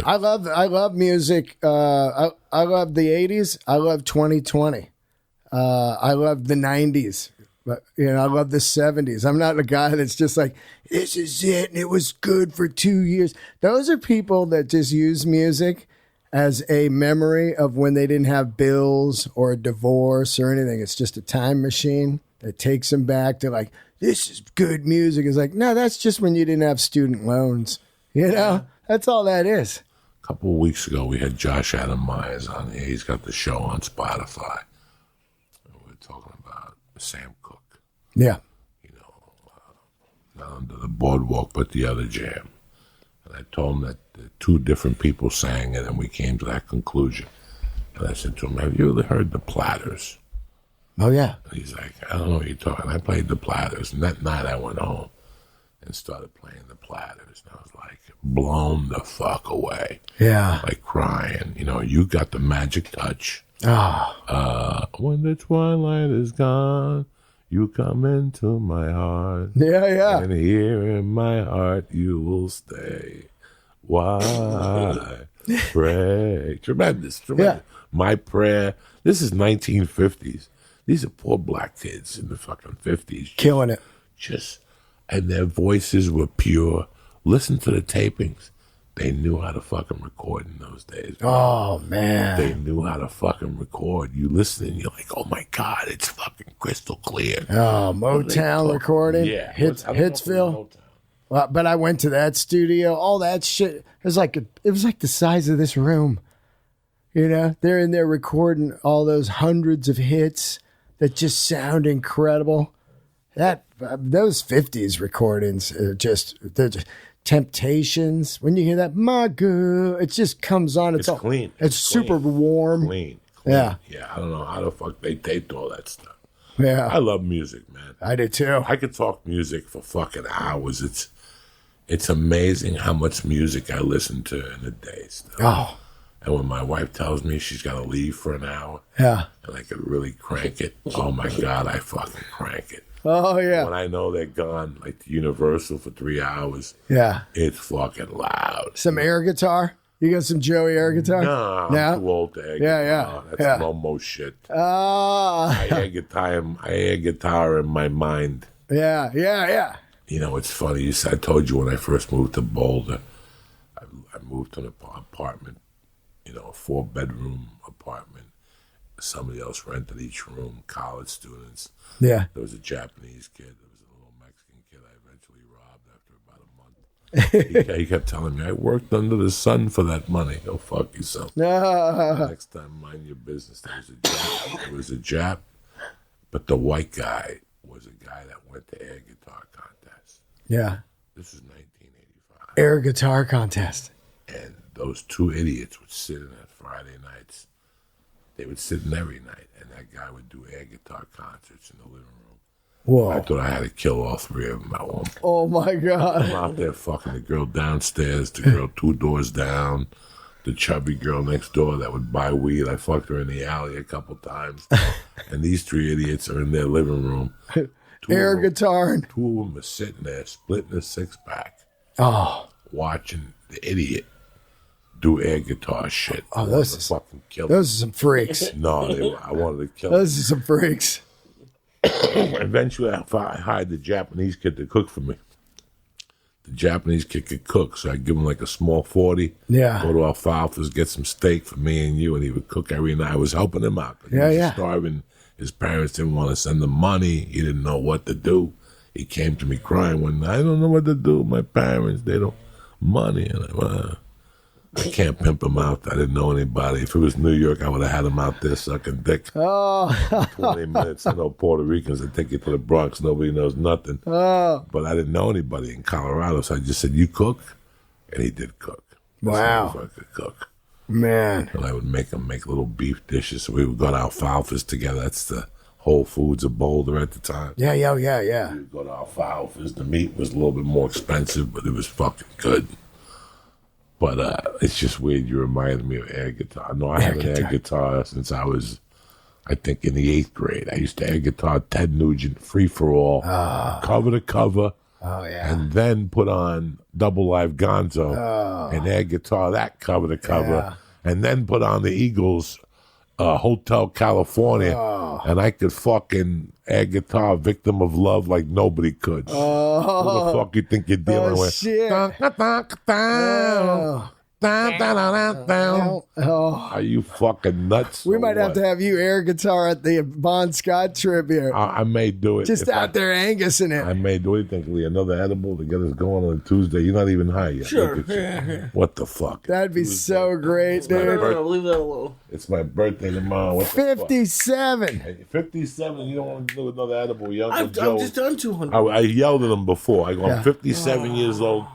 Speaker 3: I love music. I love the 80s. I love 2020. I love the 90s. But, I love the 70s. I'm not a guy that's just like, this is it, and it was good for 2 years. Those are people that just use music as a memory of when they didn't have bills or a divorce or anything. It's just a time machine that takes them back to like, this is good music. It's like, no, that's just when you didn't have student loans. That's all that is.
Speaker 1: A couple of weeks ago, we had Josh Adam Myers on here. He's got the show on Spotify. And we're talking about Sam Cooke.
Speaker 3: Yeah.
Speaker 1: Not under the boardwalk, but the other jam. And I told him that two different people sang it, and we came to that conclusion. And I said to him, have you ever heard the Platters?
Speaker 3: Oh, yeah.
Speaker 1: And he's like, I don't know what you're talking. I played the Platters. And that night I went home and started playing the Platters. And I was like, blown the fuck away.
Speaker 3: Yeah.
Speaker 1: Like crying. You got the magic touch. When the twilight is gone, you come into my heart.
Speaker 3: Yeah.
Speaker 1: And here in my heart you will stay. Why pray? Tremendous.
Speaker 3: Yeah.
Speaker 1: My prayer. This is 1950s. These are poor black kids in the fucking 50s.
Speaker 3: Killing it.
Speaker 1: And their voices were pure. Listen to the tapings. They knew how to fucking record in those days.
Speaker 3: Oh, man.
Speaker 1: They knew how to fucking record. You listen and you're like, oh my God, it's fucking crystal clear.
Speaker 3: Oh, Motown recording.
Speaker 1: Yeah.
Speaker 3: Hitsville. Well, but I went to that studio. All that shit. It was like the size of this room. They're in there recording all those hundreds of hits that just sound incredible. Those 50s recordings are they're just Temptations. When you hear that, my girl, it just comes on.
Speaker 1: It's clean.
Speaker 3: It's super warm.
Speaker 1: Clean.
Speaker 3: Yeah.
Speaker 1: I don't know how the fuck they taped all that stuff.
Speaker 3: Yeah.
Speaker 1: I love music, man.
Speaker 3: I do too.
Speaker 1: I could talk music for fucking hours. It's amazing how much music I listen to in a day still.
Speaker 3: Oh.
Speaker 1: And when my wife tells me she's got to leave for an hour,
Speaker 3: Yeah.
Speaker 1: and I could really crank it, oh my God, I fucking crank it.
Speaker 3: Oh, yeah.
Speaker 1: When I know they're gone, like the Universal for 3 hours,
Speaker 3: Yeah.
Speaker 1: it's fucking loud.
Speaker 3: Some air guitar? You got some Joey air guitar?
Speaker 1: No, I'm too old to air guitar. That's
Speaker 3: yeah.
Speaker 1: Momo shit.
Speaker 3: Ah.
Speaker 1: I air guitar in my mind.
Speaker 3: Yeah.
Speaker 1: It's funny. I told you when I first moved to Boulder, I moved to an apartment, a 4-bedroom apartment. Somebody else rented each room, college students.
Speaker 3: Yeah.
Speaker 1: There was a Japanese kid. There was a little Mexican kid I eventually robbed after about a month. He kept telling me, I worked under the sun for that money. Go fuck yourself.
Speaker 3: No.
Speaker 1: Next time, mind your business. There was a Jap, but the white guy was a guy that went to air guitar contests.
Speaker 3: Yeah.
Speaker 1: This is 1985.
Speaker 3: Air guitar contest.
Speaker 1: And those two idiots would sit in at Friday nights. They would sit in every night, and that guy would do air guitar concerts in the living room.
Speaker 3: Whoa.
Speaker 1: I thought I had to kill all three of them at one point.
Speaker 3: Oh, my God.
Speaker 1: I'm out there fucking the girl downstairs, the girl 2 doors down, the chubby girl next door that would buy weed. I fucked her in the alley a couple times. And these 3 idiots are in their living room.
Speaker 3: Air guitar.
Speaker 1: 2 of them are sitting there, splitting a 6-pack, watching the idiot do air guitar shit.
Speaker 3: Oh, those are
Speaker 1: fucking kill them.
Speaker 3: Those are some freaks.
Speaker 1: No, I wanted to kill them.
Speaker 3: Those are some freaks.
Speaker 1: Eventually, I hired the Japanese kid to cook for me. The Japanese kid could cook, so I'd give him like a small 40.
Speaker 3: Yeah.
Speaker 1: Go to Alfalfa's, get some steak for me and you, and he would cook every night. I was helping him out. He was starving. His parents didn't want to send him money. He didn't know what to do. He came to me crying one night, I don't know what to do. My parents, they don't money. And I can't pimp him out. I didn't know anybody. If it was New York, I would have had him out there sucking dick.
Speaker 3: Oh.
Speaker 1: 20 minutes. I know Puerto Ricans that take you to the Bronx. Nobody knows nothing.
Speaker 3: Oh.
Speaker 1: But I didn't know anybody in Colorado, so I just said, "You cook?" And he did cook.
Speaker 3: Wow.
Speaker 1: I could cook.
Speaker 3: Man.
Speaker 1: And I would make him make little beef dishes. So we would go to Alfalfa's together. That's the Whole Foods of Boulder at the time.
Speaker 3: Yeah.
Speaker 1: We would go to Alfalfa's. The meat was a little bit more expensive, but it was fucking good. But it's just weird. You reminded me of air guitar. No, I had an air guitar since I was, I think, in the 8th grade. I used to air guitar Ted Nugent, Free for All, cover to cover.
Speaker 3: Oh, yeah.
Speaker 1: And then put on Double Live Gonzo and air guitar that cover to cover.
Speaker 3: Yeah.
Speaker 1: And then put on the Eagles Hotel California. And I could fucking air guitar Victim of Love like nobody could. Who the fuck you think you're dealing with?
Speaker 3: Shit.
Speaker 1: Are you fucking nuts?
Speaker 3: We might have to have you air guitar at the Bon Scott tribute.
Speaker 1: I may do it.
Speaker 3: Just out there Angusing it.
Speaker 1: I may do. What do you think, Lee? Another edible to get us going on a Tuesday? You're not even high yet.
Speaker 2: Sure.
Speaker 1: Look at you. What the fuck?
Speaker 3: That'd be so great,
Speaker 2: No,
Speaker 3: dude.
Speaker 2: no, leave that alone.
Speaker 1: It's my birthday tomorrow. What the
Speaker 3: 57.
Speaker 1: fuck? 57, you don't want to do another edible. Your Uncle
Speaker 2: I've
Speaker 1: Joe.
Speaker 2: just done 200.
Speaker 1: I yelled at him before. I go,
Speaker 3: Yeah.
Speaker 1: I'm 57 years old.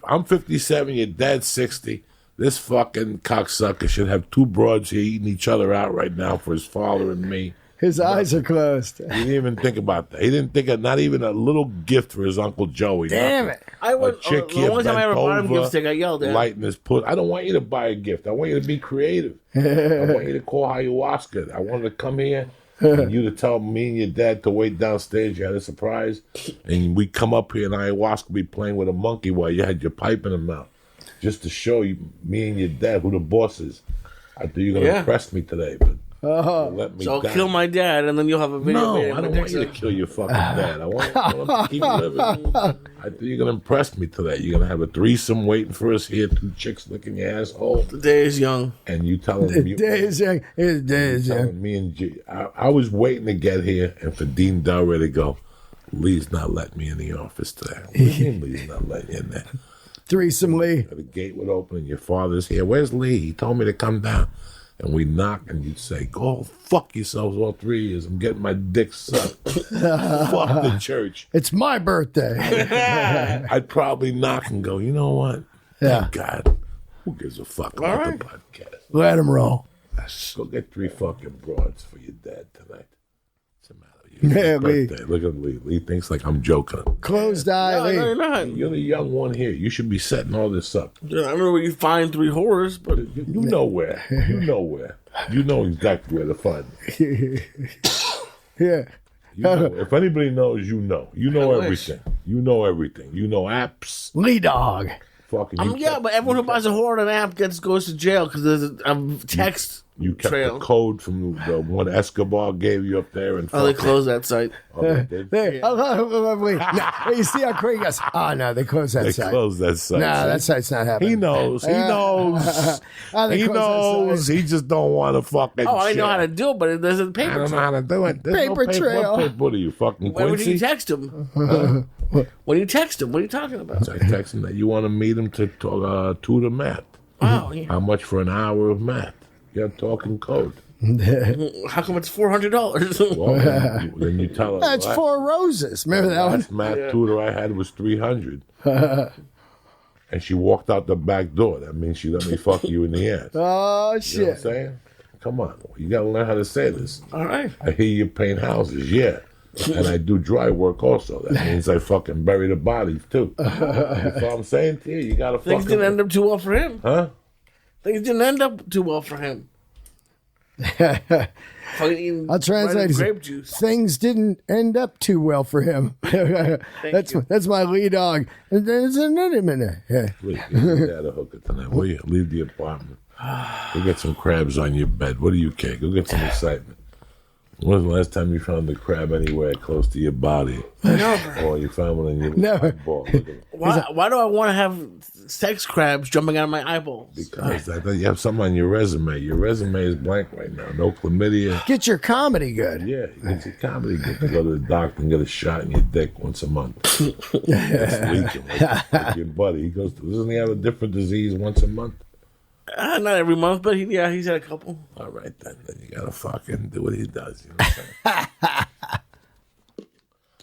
Speaker 1: I'm 57, your dad's 60. This fucking cocksucker should have 2 broads here eating each other out right now for his father and me.
Speaker 3: His eyes are closed.
Speaker 1: He didn't even think about that. He didn't think of not even a little gift for his Uncle Joey.
Speaker 3: Damn
Speaker 1: nothing.
Speaker 3: it.
Speaker 2: I went,
Speaker 1: A chick
Speaker 2: the
Speaker 1: here
Speaker 2: only time I ever
Speaker 1: bent
Speaker 2: bought him
Speaker 1: over,
Speaker 2: gift stick, I yelled at him.
Speaker 1: lighting his put. I don't want you to buy a gift. I want you to be creative. I want you to call ayahuasca. I wanted to come here and you to tell me and your dad to wait downstairs. You had a surprise. And we come up here and ayahuasca be playing with a monkey while you had your pipe in the mouth. Just to show you, me and your dad, who the boss is. I thought you were going to impress me today, but you let me
Speaker 2: So I'll
Speaker 1: down.
Speaker 2: kill my dad, and then you'll have a video.
Speaker 1: No,
Speaker 2: made of
Speaker 1: I
Speaker 2: my
Speaker 1: don't want you to
Speaker 2: dick
Speaker 1: kill your fucking dad. I want him to keep living. I thought you're going to impress me today. You're going to have a threesome waiting for us here, 2 chicks licking your asshole.
Speaker 2: The day is young.
Speaker 1: And you telling
Speaker 3: His
Speaker 1: me,
Speaker 3: day is young. His day is young.
Speaker 1: telling me and G, I was waiting to get here and for Dean Delray to go, Lee's not letting me in the office today. What do you mean Lee's not letting you in there?
Speaker 3: Threesome Lee.
Speaker 1: The gate would open and your father's here. Where's Lee? He told me to come down. And we knock and you'd say, go fuck yourselves all 3 years. I'm getting my dick sucked. Fuck the church.
Speaker 3: It's my birthday.
Speaker 1: I'd probably knock and go, you know what?
Speaker 3: Yeah.
Speaker 1: Thank God. Who gives a fuck about the podcast?
Speaker 3: Let him roll.
Speaker 1: Go get 3 fucking broads for your dad tonight. What's the matter with you?
Speaker 3: Yeah,
Speaker 1: It's
Speaker 3: Lee.
Speaker 1: his birthday. Look at Lee. Lee thinks like I'm joking.
Speaker 3: Closed eye
Speaker 2: No,
Speaker 3: Lee.
Speaker 2: you're not.
Speaker 1: You're the young one here. You should be setting all this up.
Speaker 2: I don't know where you find 3 whores, but
Speaker 1: You know where. You know where. You know exactly where to find me.
Speaker 3: Yeah.
Speaker 1: You know, if anybody knows, you know. You know
Speaker 2: I wish.
Speaker 1: everything. You know everything. You know apps.
Speaker 3: Lee dog.
Speaker 1: Fucking. You
Speaker 2: yeah,
Speaker 1: kept-
Speaker 2: but everyone who buys a whore on an app goes to jail because there's a text
Speaker 1: You kept
Speaker 2: trail.
Speaker 1: the code from the one Escobar gave you up there, and
Speaker 2: Oh, they closed that site.
Speaker 1: Oh, they did?
Speaker 3: Hey, wait. No, you see how quick he goes? Oh, no, they closed that
Speaker 1: They
Speaker 3: site.
Speaker 1: closed that site.
Speaker 3: No, that site's not happening.
Speaker 1: He knows. He knows.
Speaker 3: Oh, they
Speaker 1: He
Speaker 3: closed that
Speaker 1: knows.
Speaker 3: site.
Speaker 1: He just don't want to fucking.
Speaker 2: Oh, I know
Speaker 1: shit.
Speaker 2: how to do it, but there's a
Speaker 1: I
Speaker 2: paper
Speaker 1: don't know
Speaker 2: trail.
Speaker 1: how to do it. There's
Speaker 3: Paper
Speaker 1: no
Speaker 3: trail.
Speaker 1: What paper are you fucking
Speaker 2: Why would you
Speaker 1: Quincy?
Speaker 2: text him? When you text him, what are you talking about?
Speaker 1: I text him that you want to meet him to tutor math.
Speaker 2: Oh, yeah.
Speaker 1: How much for an hour of math? You're talking code.
Speaker 2: How come it's $400?
Speaker 1: Well, then you tell her.
Speaker 3: That's 4 roses. Remember that one?
Speaker 1: Last math tutor I had was $300, and she walked out the back door. That means she let me fuck you in the ass.
Speaker 3: Oh,
Speaker 1: You know what I'm
Speaker 3: shit.
Speaker 1: saying? Come on, you gotta learn how to say this.
Speaker 2: All right.
Speaker 1: I hear you paint houses, yeah, and I do dry work also. That means I fucking bury the bodies too. You know what I'm saying to you? You gotta
Speaker 2: Things
Speaker 1: fucking.
Speaker 2: didn't end up too well for him.
Speaker 1: Huh?
Speaker 2: Things didn't end up too well for him. Fucking eating
Speaker 3: I'll translate it.
Speaker 2: grape juice.
Speaker 3: Things didn't end up too well for him. That's my lead dog. And there's another minute. Yeah.
Speaker 1: Wait, you got a hooker tonight. Will you leave the apartment? Go get some crabs on your bed. What do you care? Go get some excitement. When was the last time you found a crab anywhere close to your body?
Speaker 2: Never.
Speaker 1: Or you found one in your
Speaker 3: Never.
Speaker 1: ball? Look at it.
Speaker 2: Why do I want to have sex crabs jumping out of my eyeballs.
Speaker 1: Because I thought you have something on your resume. Your resume is blank right now. No chlamydia.
Speaker 3: Get your comedy good.
Speaker 1: Yeah, it's a comedy. Get to go to the doctor and get a shot in your dick once a month. It's leaking like your buddy. He goes, doesn't he have a different disease once a month?
Speaker 2: Not every month, but he's had a couple.
Speaker 1: All right, then you gotta fucking do what he does. You know what I'm saying?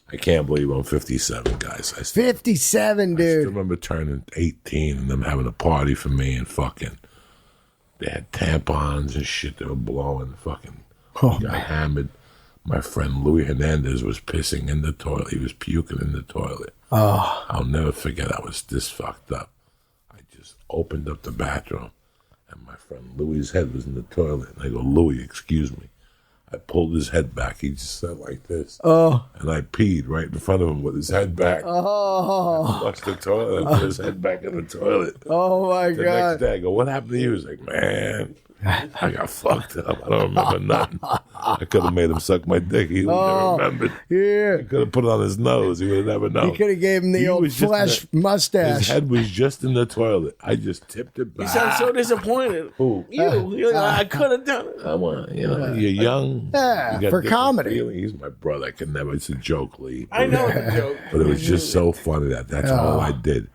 Speaker 1: I can't believe I'm 57, guys.
Speaker 3: 57,
Speaker 1: I
Speaker 3: dude.
Speaker 1: still remember turning 18 and them having a party for me and fucking. They had tampons and shit they were blowing. Fucking got hammered. My friend Louis Hernandez was pissing in the toilet. He was puking in the toilet.
Speaker 3: Oh.
Speaker 1: I'll never forget. I was this fucked up. I just opened up the bathroom and my friend Louis's head was in the toilet. And I go, Louis, excuse me. I pulled his head back. He just sat like this.
Speaker 3: Oh.
Speaker 1: And I peed right in front of him with his head back.
Speaker 3: Oh.
Speaker 1: I flushed the toilet and put his head back in the toilet.
Speaker 3: Oh, my
Speaker 1: The
Speaker 3: God.
Speaker 1: next day, I go, what happened to you? He's like, man, I got fucked up. I don't remember nothing. I could have made him suck my dick. He would never remembered.
Speaker 3: Yeah.
Speaker 1: I could have put it on his nose. He would have never known.
Speaker 3: You could have gave him the
Speaker 1: He
Speaker 3: old
Speaker 1: was just
Speaker 3: flesh
Speaker 1: His
Speaker 3: mustache.
Speaker 1: head was just in the toilet. I just tipped it
Speaker 2: You
Speaker 1: back.
Speaker 2: sound so disappointed.
Speaker 1: Who?
Speaker 2: You're like, I could have done it.
Speaker 1: I want, you're young.
Speaker 3: Yeah,
Speaker 1: You got
Speaker 3: for
Speaker 1: different
Speaker 3: comedy.
Speaker 1: feeling. He's my brother. I can never. It's a joke, Lee.
Speaker 2: I know it's a joke.
Speaker 1: But it was just so funny that's all I did.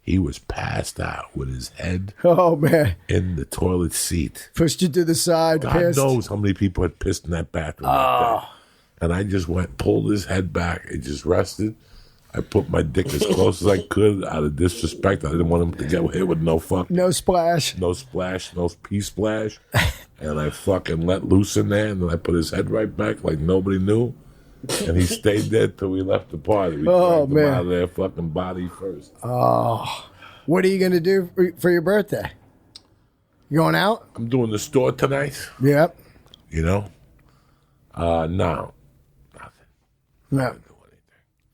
Speaker 1: He was passed out with his head
Speaker 3: Oh, man.
Speaker 1: in the toilet seat.
Speaker 3: Pushed you to the side,
Speaker 1: God
Speaker 3: pissed.
Speaker 1: knows how many people had pissed in that bathroom. That day. And I just pulled his head back. It just rested. I put my dick as close as I could out of disrespect. I didn't want him to get hit with no fuck.
Speaker 3: No splash.
Speaker 1: No splash, no pee splash. And I fucking let loose in there. And then I put his head right back like nobody knew. And he stayed there till we left the party. We dragged him
Speaker 3: man.
Speaker 1: out of there fucking body first.
Speaker 3: What are you going to do for your birthday? You going out?
Speaker 1: I'm doing the store tonight,
Speaker 3: Yep.
Speaker 1: you know? No. Nothing.
Speaker 3: No.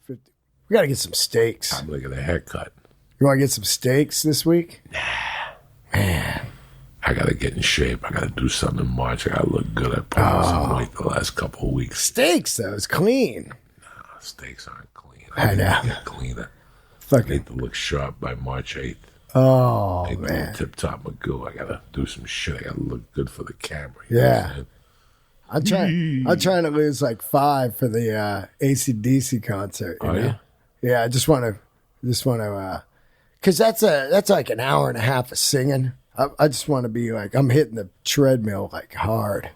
Speaker 3: We got to get some steaks.
Speaker 1: I'm gonna get a haircut.
Speaker 3: You want to get some steaks this week?
Speaker 1: I gotta get in shape. I gotta do something in March. I gotta look good. I put on some weight the last couple of weeks.
Speaker 3: Steaks, though. It's clean.
Speaker 1: Steaks aren't clean.
Speaker 3: I know.
Speaker 1: Get cleaner. I
Speaker 3: Fucking.
Speaker 1: need to look sharp by March 8th.
Speaker 3: Oh,
Speaker 1: I need to
Speaker 3: man.
Speaker 1: look tip-top Magoo. I gotta do some shit. I gotta look good for the camera. You know
Speaker 3: Yeah.
Speaker 1: what I'm saying?
Speaker 3: I'm trying to lose like 5 for the AC/DC concert. You
Speaker 1: Oh,
Speaker 3: know?
Speaker 1: yeah?
Speaker 3: Yeah, I just want to, because that's like an hour and a half of singing. I just want to be like, I'm hitting the treadmill like hard,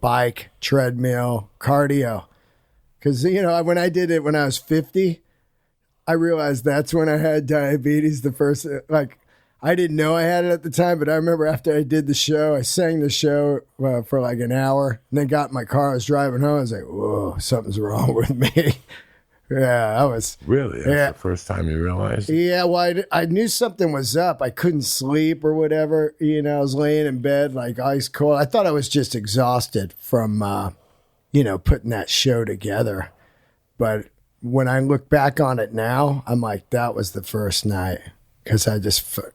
Speaker 3: bike, treadmill, cardio. Because, when I did it when I was 50, I realized that's when I had diabetes the first, I didn't know I had it at the time, but I remember after I did the show, I sang the show for like an hour and then got in my car. I was driving home. I was like, whoa, something's wrong with me. Yeah, I was.
Speaker 1: Really? That's the first time you realized?
Speaker 3: Yeah, well, I knew something was up. I couldn't sleep or whatever. I was laying in bed like ice cold. I thought I was just exhausted from, putting that show together. But when I look back on it now, I'm like, that was the first night. Because I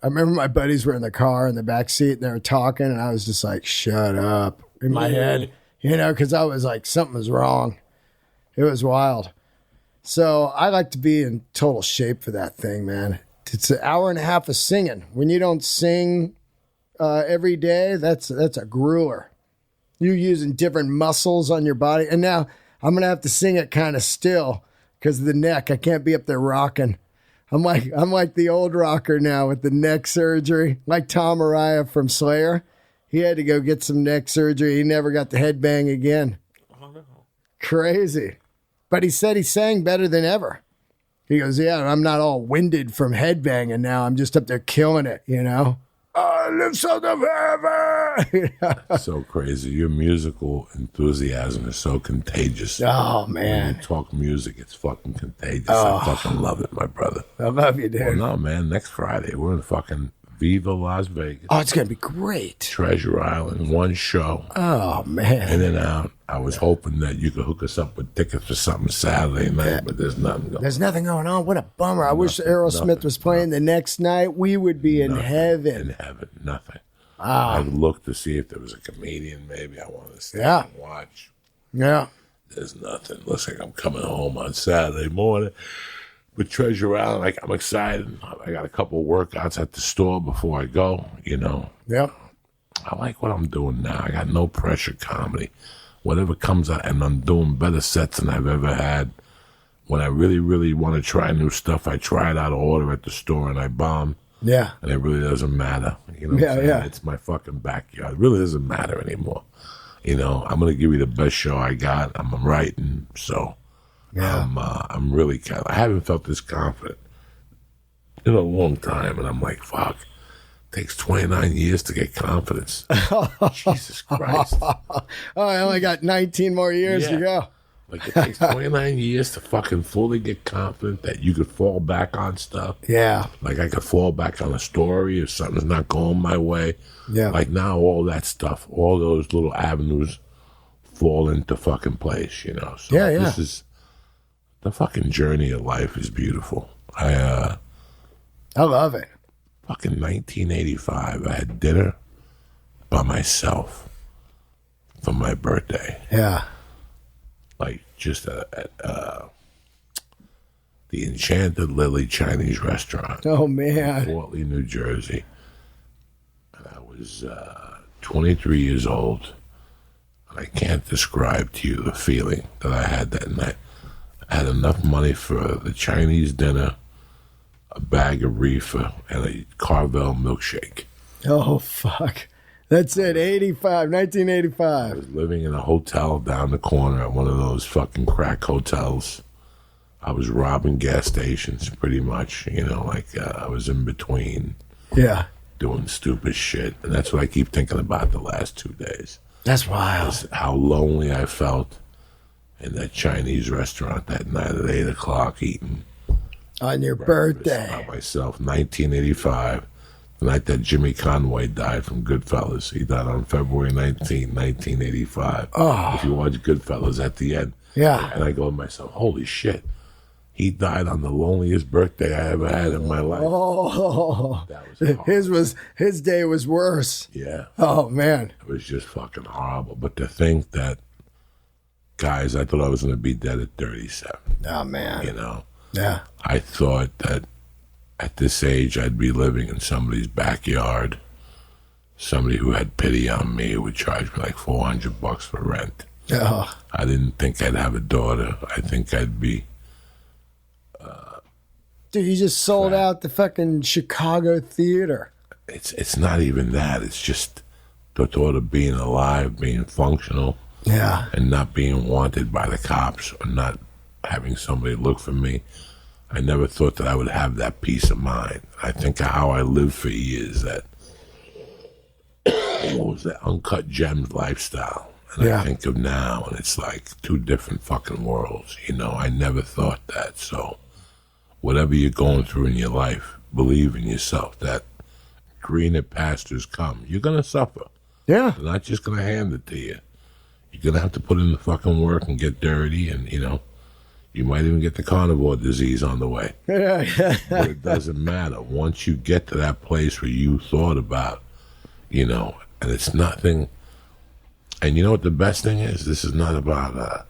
Speaker 3: remember my buddies were in the car in the back seat and they were talking and I was just like, shut up in my head, because I was like, something was wrong. It was wild. So I like to be in total shape for that thing, man. It's an hour and a half of singing. When you don't sing every day, that's a grueler. You're using different muscles on your body. And now I'm going to have to sing it kind of still because of the neck. I can't be up there rocking. I'm like the old rocker now with the neck surgery, like Tom Araya from Slayer. He had to go get some neck surgery. He never got the headbang again.
Speaker 2: Oh, no.
Speaker 3: Crazy. But he said he sang better than ever. He goes, yeah, I'm not all winded from headbanging now. I'm just up there killing it, I live so forever.
Speaker 1: So crazy. Your musical enthusiasm is so contagious.
Speaker 3: Oh,
Speaker 1: When
Speaker 3: man.
Speaker 1: you talk music, it's fucking contagious. I fucking love it, my brother.
Speaker 3: I love you, dude.
Speaker 1: Well, no, man. Next Friday, we're in fucking Viva Las Vegas.
Speaker 3: Oh, it's going to be great.
Speaker 1: Treasure Island, one show,
Speaker 3: Oh, man.
Speaker 1: in and out. I was hoping that you could hook us up with tickets for something Saturday night, but there's nothing going on.
Speaker 3: There's nothing going on. What a bummer. I wish Aerosmith was playing the next night. We would be in heaven.
Speaker 1: In heaven, nothing. I looked to see if there was a comedian. Maybe I wanted to stay and watch.
Speaker 3: Yeah.
Speaker 1: There's nothing. Looks like I'm coming home on Saturday morning. with Treasure Island, like I'm excited. I got a couple of workouts at the store before I go, you know.
Speaker 3: Yep.
Speaker 1: I like what I'm doing now. I got no pressure comedy. Whatever comes out, and I'm doing better sets than I've ever had. When I really, really want to try new stuff, I try it out of order at the store and I bomb.
Speaker 3: Yeah.
Speaker 1: And it really doesn't matter. You know what I'm saying?
Speaker 3: Yeah.
Speaker 1: It's my fucking backyard. It really doesn't matter anymore. You know, I'm going to give you the best show I got. I'm writing, so I'm really I haven't felt this confident in a long time, and I'm like, fuck. It takes 29 years to get confidence. Jesus Christ.
Speaker 3: I only got 19 more years to go.
Speaker 1: Like, it takes 29 years to fucking fully get confident that you could fall back on stuff.
Speaker 3: Yeah.
Speaker 1: Like, I could fall back on a story if something's not going my way.
Speaker 3: Yeah.
Speaker 1: Like, now all that stuff, all those little avenues fall into fucking place, you know? So this is, the fucking journey of life is beautiful. I
Speaker 3: love it.
Speaker 1: Fucking 1985, I had dinner by myself for my birthday.
Speaker 3: Yeah.
Speaker 1: Like, just at the Enchanted Lily Chinese restaurant.
Speaker 3: Oh, man.
Speaker 1: In Fort Lee, New Jersey. And I was 23 years old. And I can't describe to you the feeling that I had that night. I had enough money for the Chinese dinner, a bag of reefer, and a Carvel milkshake.
Speaker 3: Oh, fuck. That's it, 1985.
Speaker 1: I was living in a hotel down the corner at one of those fucking crack hotels. I was robbing gas stations pretty much, you know, like I was in between doing stupid shit. And that's what I keep thinking about the last 2 days.
Speaker 3: That's wild.
Speaker 1: Is how lonely I felt in that Chinese restaurant that night at 8 o'clock eating.
Speaker 3: On your birthday.
Speaker 1: By myself, 1985. The night that Jimmy Conway died from Goodfellas. He died on February 19, 1985.
Speaker 3: Oh.
Speaker 1: If you watch Goodfellas at the end.
Speaker 3: Yeah.
Speaker 1: And I go to myself, holy shit. He died on the loneliest birthday I ever had in my life.
Speaker 3: Oh.
Speaker 1: That was
Speaker 3: his day was worse.
Speaker 1: Yeah.
Speaker 3: Oh, man.
Speaker 1: It was just fucking horrible. But to think that, guys, I thought I was going to be dead at 37.
Speaker 3: Oh, man.
Speaker 1: You know?
Speaker 3: Yeah.
Speaker 1: I thought that at this age, I'd be living in somebody's backyard. Somebody who had pity on me would charge me like $400 for rent.
Speaker 3: Oh.
Speaker 1: I didn't think I'd have a daughter. I think I'd be...
Speaker 3: Dude, you just sold out the fucking Chicago theater.
Speaker 1: It's not even that. It's just the thought of being alive, being functional, and not being wanted by the cops or not having somebody look for me. I never thought that I would have that peace of mind. I think of how I lived for years, that what was that Uncut Gems lifestyle. And I think of now, and it's like two different fucking worlds. You know, I never thought that. So whatever you're going through in your life, believe in yourself that greener pastures come. You're going to suffer.
Speaker 3: Yeah.
Speaker 1: They're not just going to hand it to you. You're going to have to put in the fucking work and get dirty, and, you know, you might even get the carnivore disease on the way. But it doesn't matter. Once you get to that place where you thought about, you know, and it's nothing. And you know what the best thing is? This is not about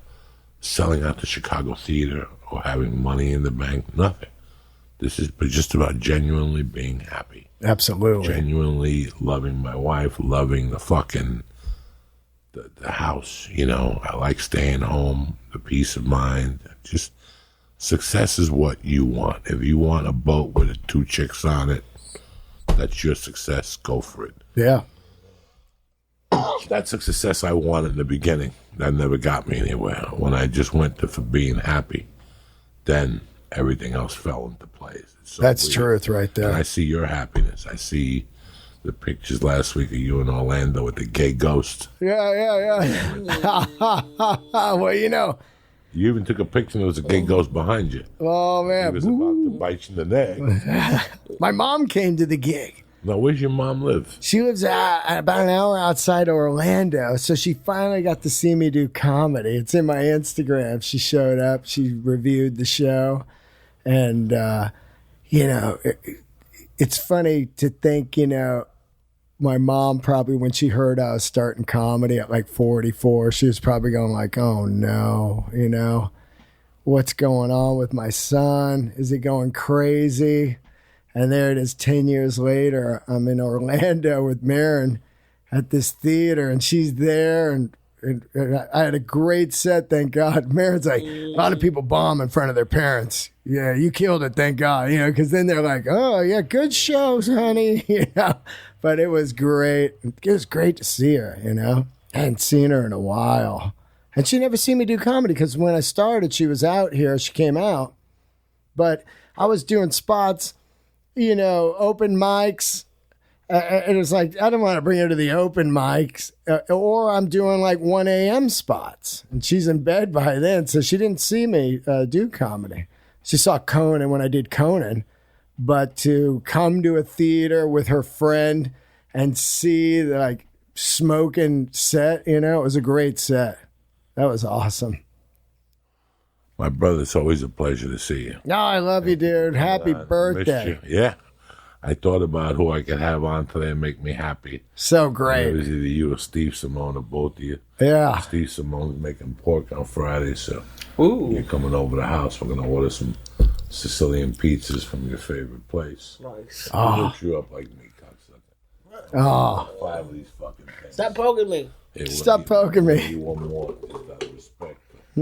Speaker 1: selling out the Chicago theater or having money in the bank. Nothing. This is just about genuinely being happy.
Speaker 3: Absolutely.
Speaker 1: Genuinely loving my wife, loving the fucking the house. You know, I like staying home, the peace of mind. Just success is what you want. If you want a boat with 2 chicks on it, that's your success. Go for it.
Speaker 3: Yeah.
Speaker 1: That's a success I wanted in the beginning. That never got me anywhere. When I just went for being happy, then everything else fell into place. So
Speaker 3: that's
Speaker 1: weird.
Speaker 3: truth right there.
Speaker 1: And I see your happiness. I see the pictures last week of you in Orlando with the gay ghost.
Speaker 3: Yeah. Well, you know.
Speaker 1: You even took a picture and there was a gay ghost behind you.
Speaker 3: Oh, man.
Speaker 1: He was about to bite you in the neck.
Speaker 3: My mom came to the gig.
Speaker 1: Now, where's your mom live?
Speaker 3: She lives about an hour outside Orlando, so she finally got to see me do comedy. It's in my Instagram. She showed up. She reviewed the show. And, you know, it's funny to think, you know, my mom probably, when she heard I was starting comedy at like 44, she was probably going like, oh, no, you know. what's going on with my son? Is he going crazy? And there it is 10 years later. I'm in Orlando with Marin at this theater, and she's there, and I had a great set, thank God. Marin's like, a lot of people bomb in front of their parents. Yeah, you killed it, thank God. Because then they're like, oh, yeah, good shows, honey. But it was great. It was great to see her, I hadn't seen her in a while. And she never seen me do comedy because when I started, she was out here. She came out. But I was doing spots, open mics. And it's like, I don't want to bring her to the open mics. Or I'm doing like 1 a.m. spots. And she's in bed by then. So she didn't see me do comedy. She saw Conan when I did Conan. But to come to a theater with her friend and see the smoking set, it was a great set. That was awesome.
Speaker 1: My brother, it's always a pleasure to see you.
Speaker 3: No, I love you, dude. Happy birthday.
Speaker 1: Yeah. I thought about who I could have on today and make me happy.
Speaker 3: So great.
Speaker 1: It was either you or Steve Simone or both of you.
Speaker 3: Yeah.
Speaker 1: Steve Simone's making pork on Friday, so you're
Speaker 2: Ooh.
Speaker 1: coming over the house. We're going to order some Sicilian pizzas from your favorite place.
Speaker 2: Nice.
Speaker 1: I'll hook you up like me, cocksucker.
Speaker 3: Oh.
Speaker 1: 5 of these fucking things.
Speaker 2: Stop poking me.
Speaker 1: Hey,
Speaker 3: Stop poking me.
Speaker 1: You one more, just out of respect.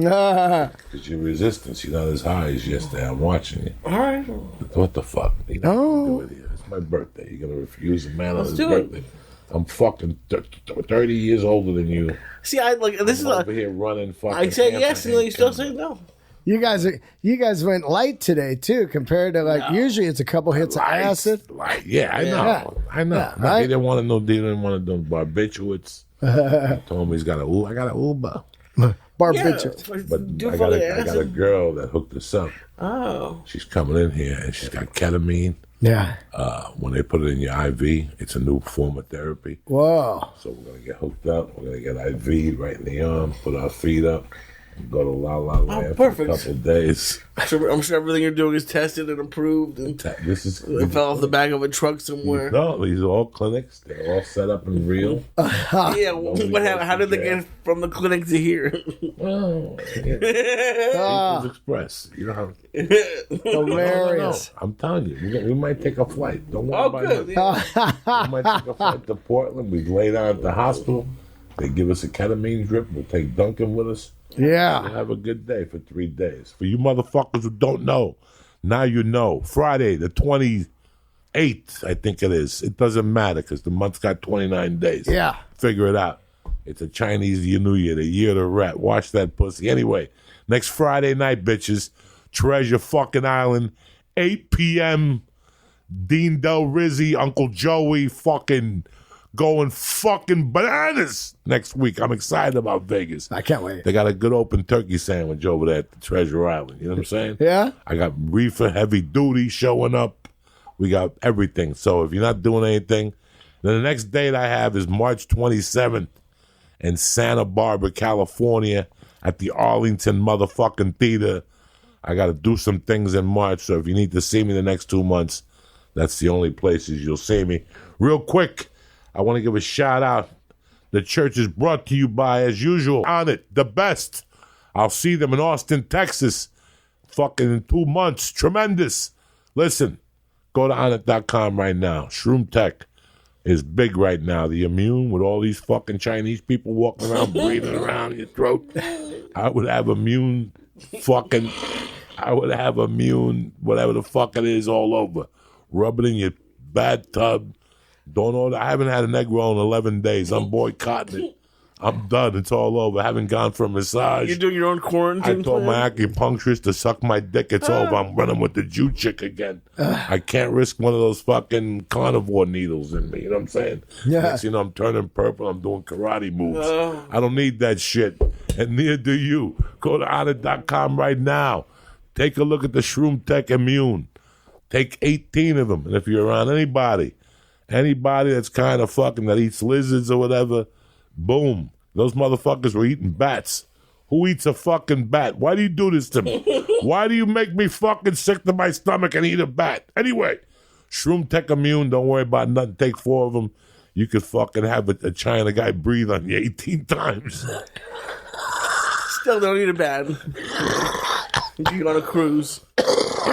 Speaker 3: Ah.
Speaker 1: Because your resistance, you're not as high as yesterday. I'm watching you.
Speaker 2: All right.
Speaker 1: What the fuck? You know
Speaker 3: No.
Speaker 1: what to do with you. It's my birthday. You're going to refuse a man on his
Speaker 2: do it.
Speaker 1: birthday. I'm fucking 30 years older than you.
Speaker 2: See, this is
Speaker 1: I'm over here running fucking.
Speaker 2: I say yes, and then you still
Speaker 1: Hampton.
Speaker 2: say no.
Speaker 3: You guys went light today too, compared to usually it's a couple hits of acid.
Speaker 1: Light. Yeah, I know.
Speaker 3: Yeah.
Speaker 1: I know.
Speaker 3: Yeah,
Speaker 1: But
Speaker 3: right?
Speaker 1: They didn't want to know. They didn't want to do barbiturates. I told him I got an Uber.
Speaker 3: Barbiturates.
Speaker 1: But
Speaker 2: Do
Speaker 1: I
Speaker 2: for
Speaker 1: got
Speaker 2: the
Speaker 1: a
Speaker 2: acid.
Speaker 1: girl that hooked us up.
Speaker 2: Oh.
Speaker 1: She's coming in here and she's got ketamine.
Speaker 3: Yeah.
Speaker 1: When they put it in your IV, it's a new form of therapy.
Speaker 3: Whoa.
Speaker 1: So we're gonna get hooked up. We're gonna get IV right in the arm. Put our feet up. And go to La La Land for a
Speaker 2: perfect.
Speaker 1: couple of days.
Speaker 2: I'm sure everything you're doing is tested and approved, and
Speaker 1: This is
Speaker 2: it fell off the back of a truck somewhere.
Speaker 1: No, these are all clinics. They're all set up and real.
Speaker 2: Yeah, what happened? How did they get from the clinic to here?
Speaker 1: Well, yeah. People's Express. You know how.
Speaker 3: Hilarious.
Speaker 1: No. I'm telling you, we might take a flight. Don't worry
Speaker 2: Oh,
Speaker 1: about
Speaker 2: good.
Speaker 1: it.
Speaker 2: Yeah.
Speaker 1: We might take a flight to Portland. We lay down at the hospital. They give us a ketamine drip. We'll take Duncan with us.
Speaker 3: Yeah.
Speaker 1: We'll have a good day for 3 days. For you motherfuckers who don't know, now you know. Friday, the 28th, I think it is. It doesn't matter because the month's got 29 days.
Speaker 3: Yeah.
Speaker 1: Figure it out. It's a Chinese New Year, the year of the rat. Watch that pussy. Anyway, next Friday night, bitches, Treasure fucking Island, 8 p.m. Dean Del Rizzi, Uncle Joey, fucking going fucking bananas next week. I'm excited about Vegas.
Speaker 3: I can't wait.
Speaker 1: They got a good open turkey sandwich over there at the Treasure Island. You know what I'm saying?
Speaker 3: Yeah.
Speaker 1: I got Reefer Heavy Duty showing up. We got everything. So if you're not doing anything, then the next date I have is March 27th in Santa Barbara, California at the Arlington motherfucking Theater. I got to do some things in March. So if you need to see me the next 2 months, that's the only places you'll see me. Real quick, I want to give a shout out. The church is brought to you by, as usual, On It, the best. I'll see them in Austin, Texas, fucking in 2 months. Tremendous. Listen, go to onit.com right now. Shroom Tech is big right now. The immune with all these fucking Chinese people walking around, breathing around your throat. I would have immune, whatever the fuck it is, all over. Rub it in your bathtub. Don't order. I haven't had an egg roll in 11 days. I'm boycotting it. I'm done. It's all over. I haven't gone for a massage.
Speaker 2: You're doing your own quarantine.
Speaker 1: I told
Speaker 2: plan?
Speaker 1: my acupuncturist to suck my dick. It's over. I'm running with the Jew chick again. I can't risk one of those fucking carnivore needles in me. You know what I'm saying?
Speaker 3: Yeah.
Speaker 1: Next, I'm turning purple. I'm doing karate moves. I don't need that shit. And neither do you. Go to honor.com right now. Take a look at the Shroom Tech Immune. Take 18 of them. And if you're around anybody that's kind of fucking, that eats lizards or whatever, boom. Those motherfuckers were eating bats. Who eats a fucking bat? Why do you do this to me? Why do you make me fucking sick to my stomach and eat a bat? Anyway, Shroom Tech Immune, don't worry about nothing. Take 4 of them. You could fucking have a China guy breathe on you 18 times.
Speaker 2: Still don't eat it bad. You get on a cruise.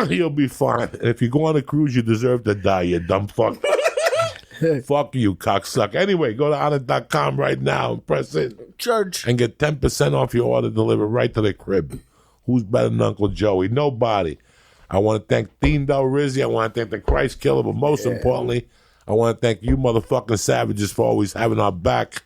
Speaker 1: You'll be fine. And if you go on a cruise, you deserve to die, you dumb fuck. Fuck you, cocksucker. Anyway, go to honor.com right now and press it.
Speaker 2: Church.
Speaker 1: And get 10% off your order delivered right to the crib. Who's better than Uncle Joey? Nobody. I want to thank Dean Del Rizzi. I want to thank the Christ Killer, but most importantly, I want to thank you motherfucking savages for always having our back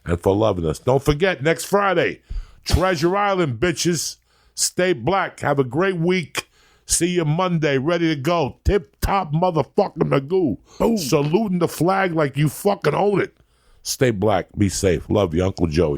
Speaker 1: and for loving us. Don't forget, next Friday, Treasure Island, bitches. Stay black. Have a great week. See you Monday, ready to go. Tip-top motherfucking Magoo. Boom. Saluting the flag like you fucking own it. Stay black. Be safe. Love you, Uncle Joey.